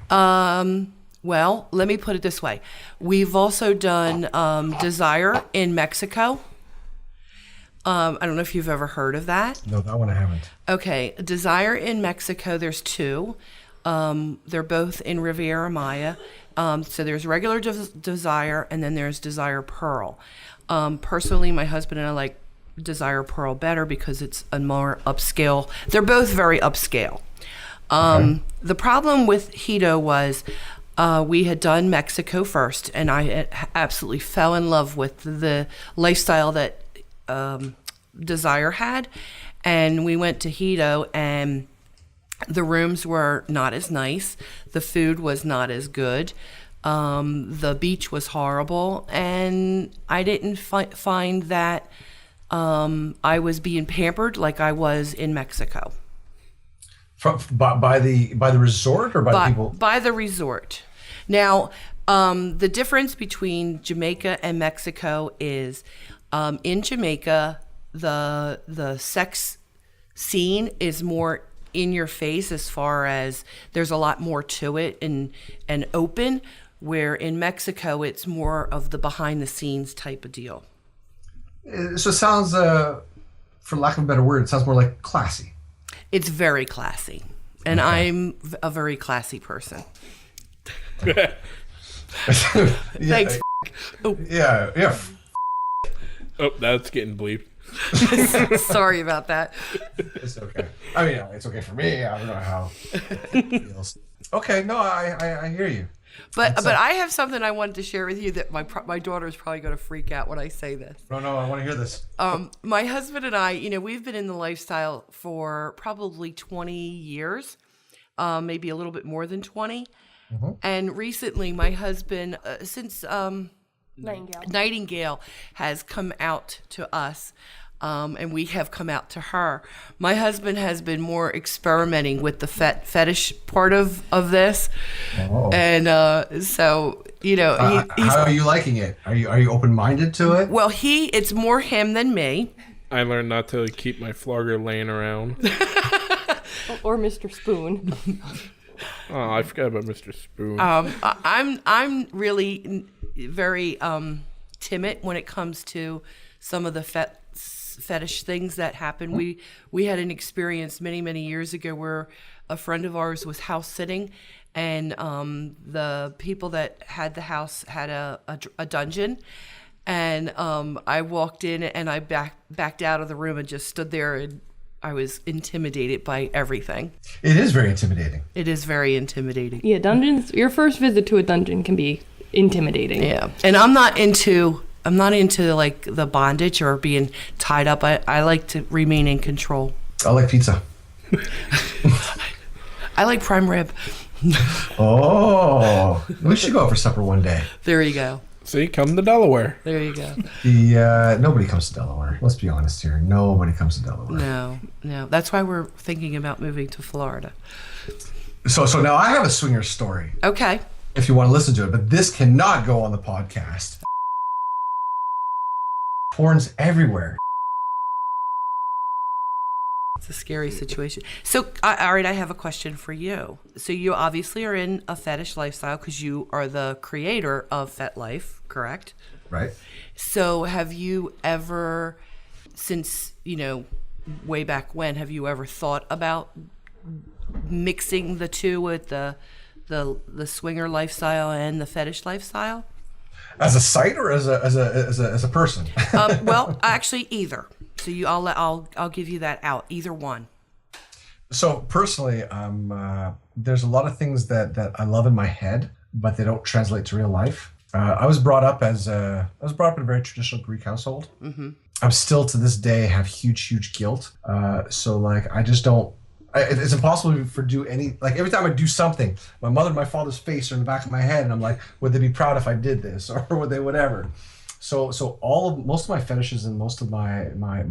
Well, let me put it this way. We've also done Desire in Mexico. I don't know if you've ever heard of that. No, that one I haven't. Okay, Desire in Mexico, there's two. They're both in Riviera Maya. So there's regular Desire, and then there's Desire Pearl. Personally, my husband and I like Desire Pearl better because it's a more upscale. They're both very upscale. Okay. The problem with Hito was we had done Mexico first, and I absolutely fell in love with the lifestyle that Desire had. And we went to Hito, and the rooms were not as nice. The food was not as good. The beach was horrible, and I didn't find that I was being pampered like I was in Mexico. By the resort or by the people? By the resort. Now, the difference between Jamaica and Mexico is in Jamaica, the sex scene is more in your face as far as there's a lot more to it and open, where in Mexico it's more of the behind the scenes type of deal. So it sounds, for lack of a better word, it sounds more like classy. It's very classy, and okay. I'm a very classy person. Yeah. Thanks. Oh. Yeah. Oh, that's getting bleeped. Sorry about that. It's okay. I mean, it's okay for me. I don't know how it feels. Okay, no, I hear you. But I have something I wanted to share with you that my daughter is probably going to freak out when I say this. No, I want to hear this. My husband and I, we've been in the lifestyle for probably 20 years, maybe a little bit more than 20. Mm-hmm. And recently, my husband, since Nighttingale has come out to us, and we have come out to her. My husband has been more experimenting with the fetish part of this, and so how are you liking it? Are you open-minded to it? Well, it's more him than me. I learned not to keep my flogger laying around. Or Mr. Spoon. Oh, I forgot about Mr. Spoon. I'm really very timid when it comes to some of the fetish things that happen. We had an experience many years ago where a friend of ours was house sitting, and the people that had the house had a dungeon, and I walked in and I backed out of the room and just stood there, and I was intimidated by everything. It is very intimidating. It is very intimidating. Yeah, dungeons. Your first visit to a dungeon can be intimidating. Yeah, and I'm not into like the bondage or being tied up. I like to remain in control. I like pizza. I like prime rib. Oh, we should go out for supper one day. There you go. See, come to Delaware. There you go. Nobody comes to Delaware. Let's be honest here. Nobody comes to Delaware. No. That's why we're thinking about moving to Florida. So now I have a swinger story. Okay. If you want to listen to it, but this cannot go on the podcast. Porn's everywhere. It's a scary situation. So, all right, I have a question for you. So you obviously are in a fetish lifestyle because you are the creator of Fetlife, correct? Right. So have you ever, since, way back when, have you ever thought about mixing the two with the swinger lifestyle and the fetish lifestyle? As a site or as a person? Well, actually, either. So I'll give you that out. Either one. So personally, there's a lot of things that I love in my head, but they don't translate to real life. I was brought up in a very traditional Greek household. Mm-hmm. I'm still to this day have huge guilt. So like I just don't. It's impossible for do any, like every time I do something, my mother and my father's face are in the back of my head, and I'm like, would they be proud if I did this, or would they whatever? So most of my fetishes and most of my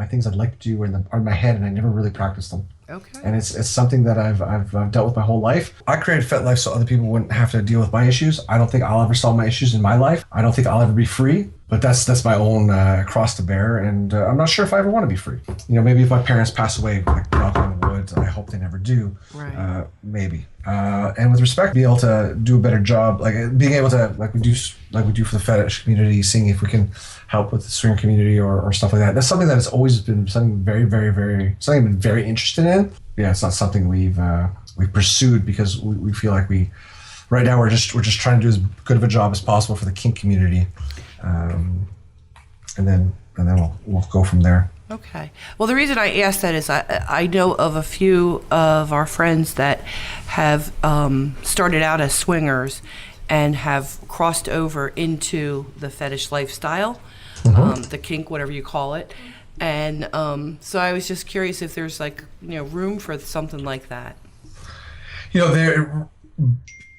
things I'd like to do are in my head, and I never really practiced them. Okay. And it's something that I've dealt with my whole life. I created Fetlife so other people wouldn't have to deal with my issues. I don't think I'll ever solve my issues in my life. I don't think I'll ever be free. But that's my own cross to bear, and I'm not sure if I ever want to be free. Maybe if my parents pass away, like knock on wood, I hope they never do. Right. Maybe. And with respect, be able to do a better job, like being able to like we do for the fetish community, seeing if we can help with the swinger community or stuff like that. That's something that has always been something very something I've been very interested in. Yeah, it's not something we've pursued because we feel like right now we're just trying to do as good of a job as possible for the kink community. And then we'll go from there. Okay. Well, the reason I asked that is I know of a few of our friends that have started out as swingers and have crossed over into the fetish lifestyle, mm-hmm. The kink, whatever you call it. And so I was just curious if there's room for something like that. There.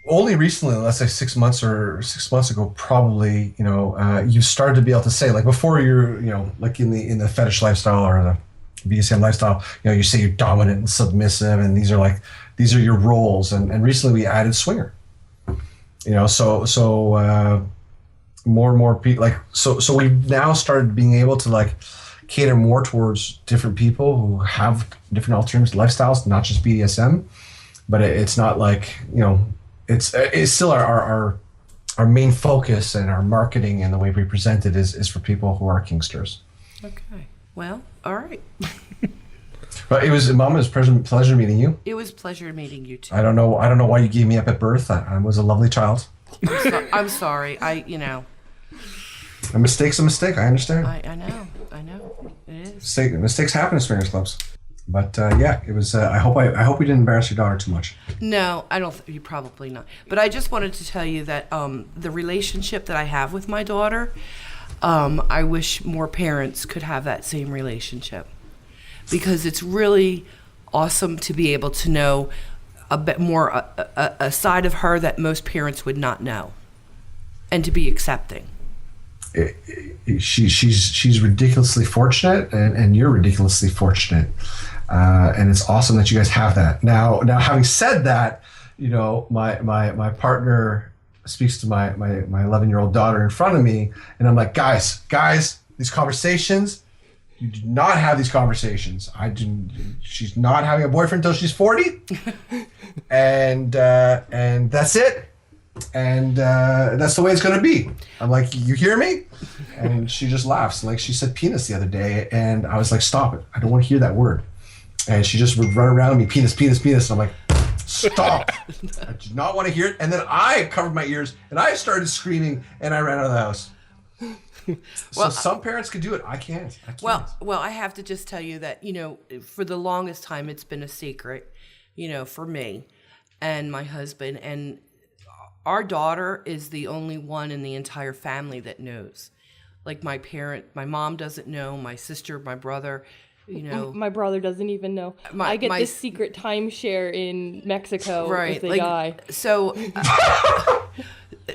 Only recently, let's say 6 months ago, probably, you started to be able to say, like before you're, like in the fetish lifestyle or the BDSM lifestyle, you say you're dominant and submissive, and these are your roles. And recently we added swinger, so more and more people, so we've now started being able to like cater more towards different people who have different alternative lifestyles, not just BDSM, but it's not like, it's still our main focus, and our marketing and the way we present it is for people who are kinksters. Okay. Well, all right. But Mama, it was pleasure meeting you. It was pleasure meeting you too. I don't know why you gave me up at birth. I was a lovely child. I'm sorry. A mistake's a mistake. I understand. I know. It is. Mistakes happen in swingers clubs. But yeah, it was. I hope we didn't embarrass your daughter too much. No, I don't. You probably not. But I just wanted to tell you that the relationship that I have with my daughter, I wish more parents could have that same relationship, because it's really awesome to be able to know a bit more a side of her that most parents would not know, and to be accepting. She's ridiculously fortunate, and you're ridiculously fortunate, and it's awesome that you guys have that. Now having said that, my partner speaks to my 11-year-old daughter in front of me, and I'm like, guys, these conversations, you do not have these conversations. She's not having a boyfriend until she's 40, and that's it. And that's the way it's going to be. I'm like, you hear me? And she just laughs. Like, she said penis the other day, and I was like, stop it. I don't want to hear that word. And she just would run around me, penis, penis, penis. And I'm like, stop. I do not want to hear it. And then I covered my ears, and I started screaming, and I ran out of the house. So some parents can do it. I can't. Well, I have to just tell you that, for the longest time, it's been a secret, for me and my husband. And our daughter is the only one in the entire family that knows. Like, my mom doesn't know, my sister, my brother, My brother doesn't even know. I get this secret timeshare in Mexico with the guy. So,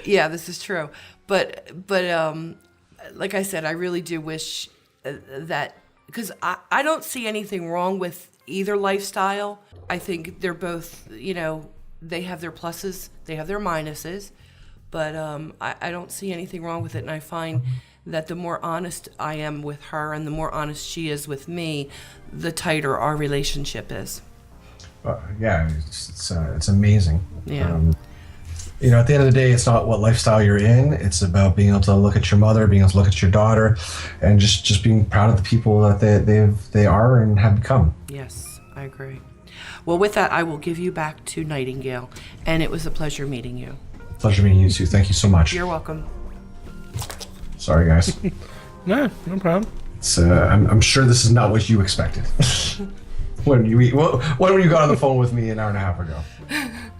yeah, this is true. But like I said, I really do wish that, because I don't see anything wrong with either lifestyle. I think they're both, they have their pluses, they have their minuses, but I don't see anything wrong with it. And I find that the more honest I am with her and the more honest she is with me, the tighter our relationship is. Yeah, it's amazing. Yeah. At the end of the day, it's not what lifestyle you're in. It's about being able to look at your mother, being able to look at your daughter, and just being proud of the people that they are and have become. Yes, I agree. Well, with that, I will give you back to Nightingale, and it was a pleasure meeting you. Pleasure meeting you too. Thank you so much. You're welcome. Sorry, guys. No problem. I'm sure this is not what you expected. when you got on the phone with me an hour and a half ago.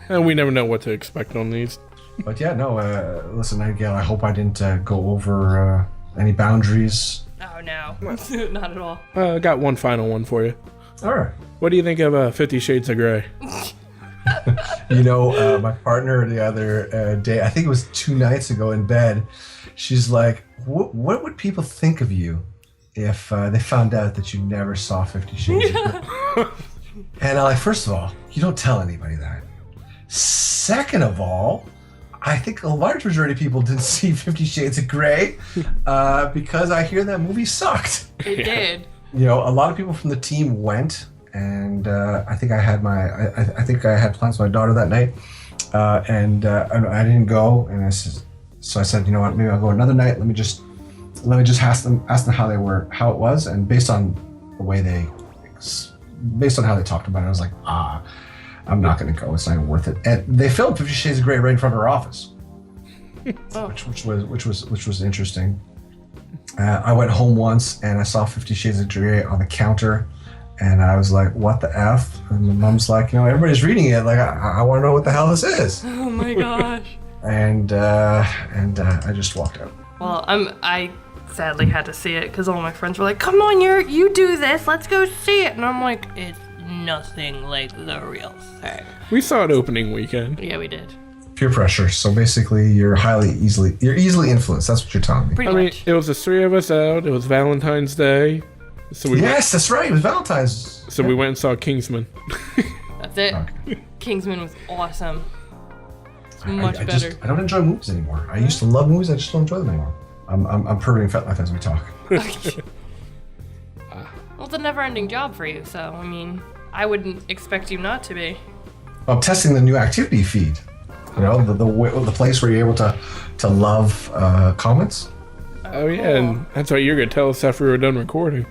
And we never know what to expect on these. But yeah, no. Listen, Nightingale, I hope I didn't go over any boundaries. Oh no, not at all. I got one final one for you. All right. What do you think of 50 Shades of Grey? My partner the other day, I think it was 2 nights ago in bed, she's like, what would people think of you if they found out that you never saw 50 Shades of Grey? And I'm like, first of all, you don't tell anybody that. Second of all, I think a large majority of people didn't see 50 Shades of Grey because I hear that movie sucked. It did. A lot of people from the team went, and I think I had plans with my daughter that night, and I didn't go, and I said, you know what, maybe I'll go another night. Let me just ask them how it was, and based on how they talked about it, I was like, I'm not going to go. It's not even worth it. And they filmed 50 Shades of Grey right in front of our office, which was interesting. I went home once and I saw 50 Shades of Grey on the counter, and I was like, what the F? And my mom's like, everybody's reading it. Like, I want to know what the hell this is. Oh my gosh. And I just walked out. Well, I sadly had to see it because all my friends were like, come on, you do this. Let's go see it. And I'm like, it's nothing like the real thing. We saw it opening weekend. Yeah, we did. Peer pressure. So basically, you're easily influenced. That's what you're telling me. Pretty much. It was the 3 of us out. It was Valentine's Day. So that's right. It was Valentine's. So we went and saw Kingsman. That's it. Okay. Kingsman was awesome. It's much better. I don't enjoy movies anymore. I used to love movies. I just don't enjoy them anymore. I'm perverting Fetlife as we talk. Well, it's a never-ending job for you, so, I wouldn't expect you not to be. I'm testing the new activity feed. The place where you're able to love comments. Oh, yeah, and that's what you're going to tell us after we're done recording.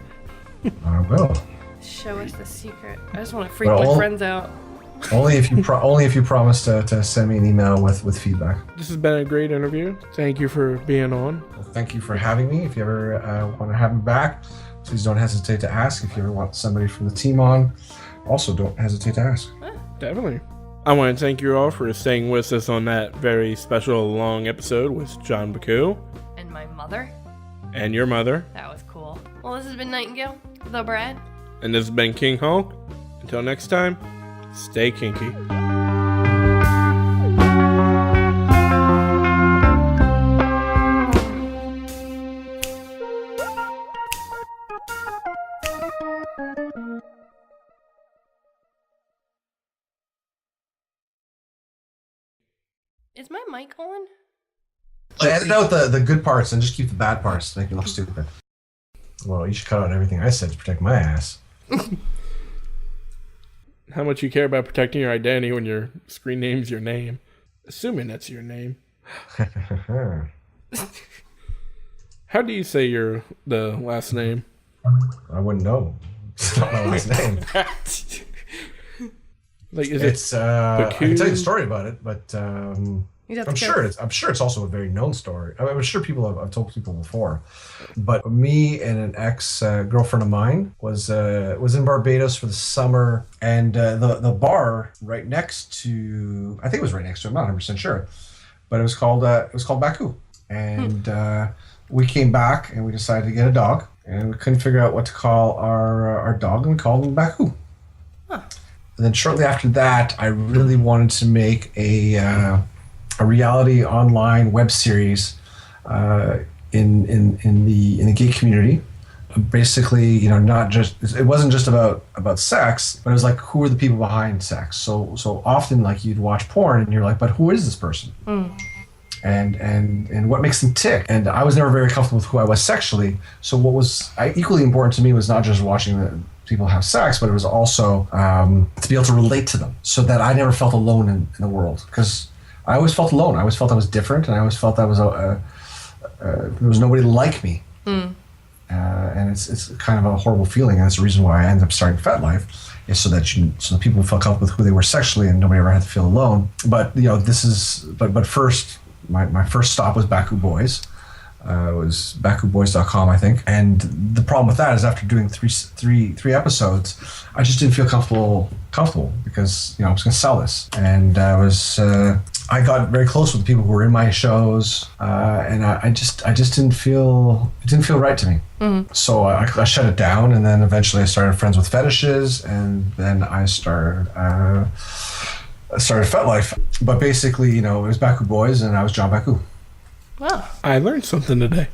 I will. Show us the secret. I just want to freak my friends out. Only if you promise to send me an email with feedback. This has been a great interview. Thank you for being on. Well, thank you for having me. If you ever want to have me back, Please don't hesitate to ask if you ever want somebody from the team on. Also, don't hesitate to ask. Definitely. I want to thank you all for staying with us on that very special long episode with JohnBaku. And my mother. And your mother. That was cool. Well, this has been Nightingale, the Brad. And this has been KingHulk. Until next time, stay kinky. Is my mic on? Edit out the good parts and just keep the bad parts to make me look stupid. Well, you should cut out everything I said to protect my ass. How much you care about protecting your identity when your screen name's your name. Assuming that's your name. How do you say the last name? I wouldn't know. It's not my last name. Like, is it's I can tell you the story about it, but You'd have to I'm sure it's also a very known story. I'm sure I've told people before, but me and an ex girlfriend of mine was in Barbados for the summer, and the bar right next to, I think it was right next to, I'm not 100% sure, but it was called Baku, and we came back and we decided to get a dog, and we couldn't figure out what to call our dog, and we called him Baku. Huh. And then shortly after that, I really wanted to make a reality online web series in the gay community. Basically, not just, it wasn't just about sex, but it was like, who are the people behind sex? So often, like, you'd watch porn and you're like, but who is this person? And what makes them tick? And I was never very comfortable with who I was sexually. So what was equally important to me was not just watching the people have sex, but it was also to be able to relate to them, so that I never felt alone in the world. Because I always felt alone. I always felt I was different, and I always felt I was there was nobody like me. And it's kind of a horrible feeling. And that's the reason why I ended up starting Fetlife, is so that people felt comfortable with who they were sexually, and nobody ever had to feel alone. But but first, my first stop was Baku Boys. It was bakuboys.com, I think. And the problem with that is, after doing three episodes, I just didn't feel comfortable because I was going to sell this, and I got very close with the people who were in my shows, and I just didn't feel right to me. So I shut it down, and then eventually I started Friends with Fetishes, and then I started Fetlife. But basically, it was Baku Boys, and I was JohnBaku. Wow. I learned something today.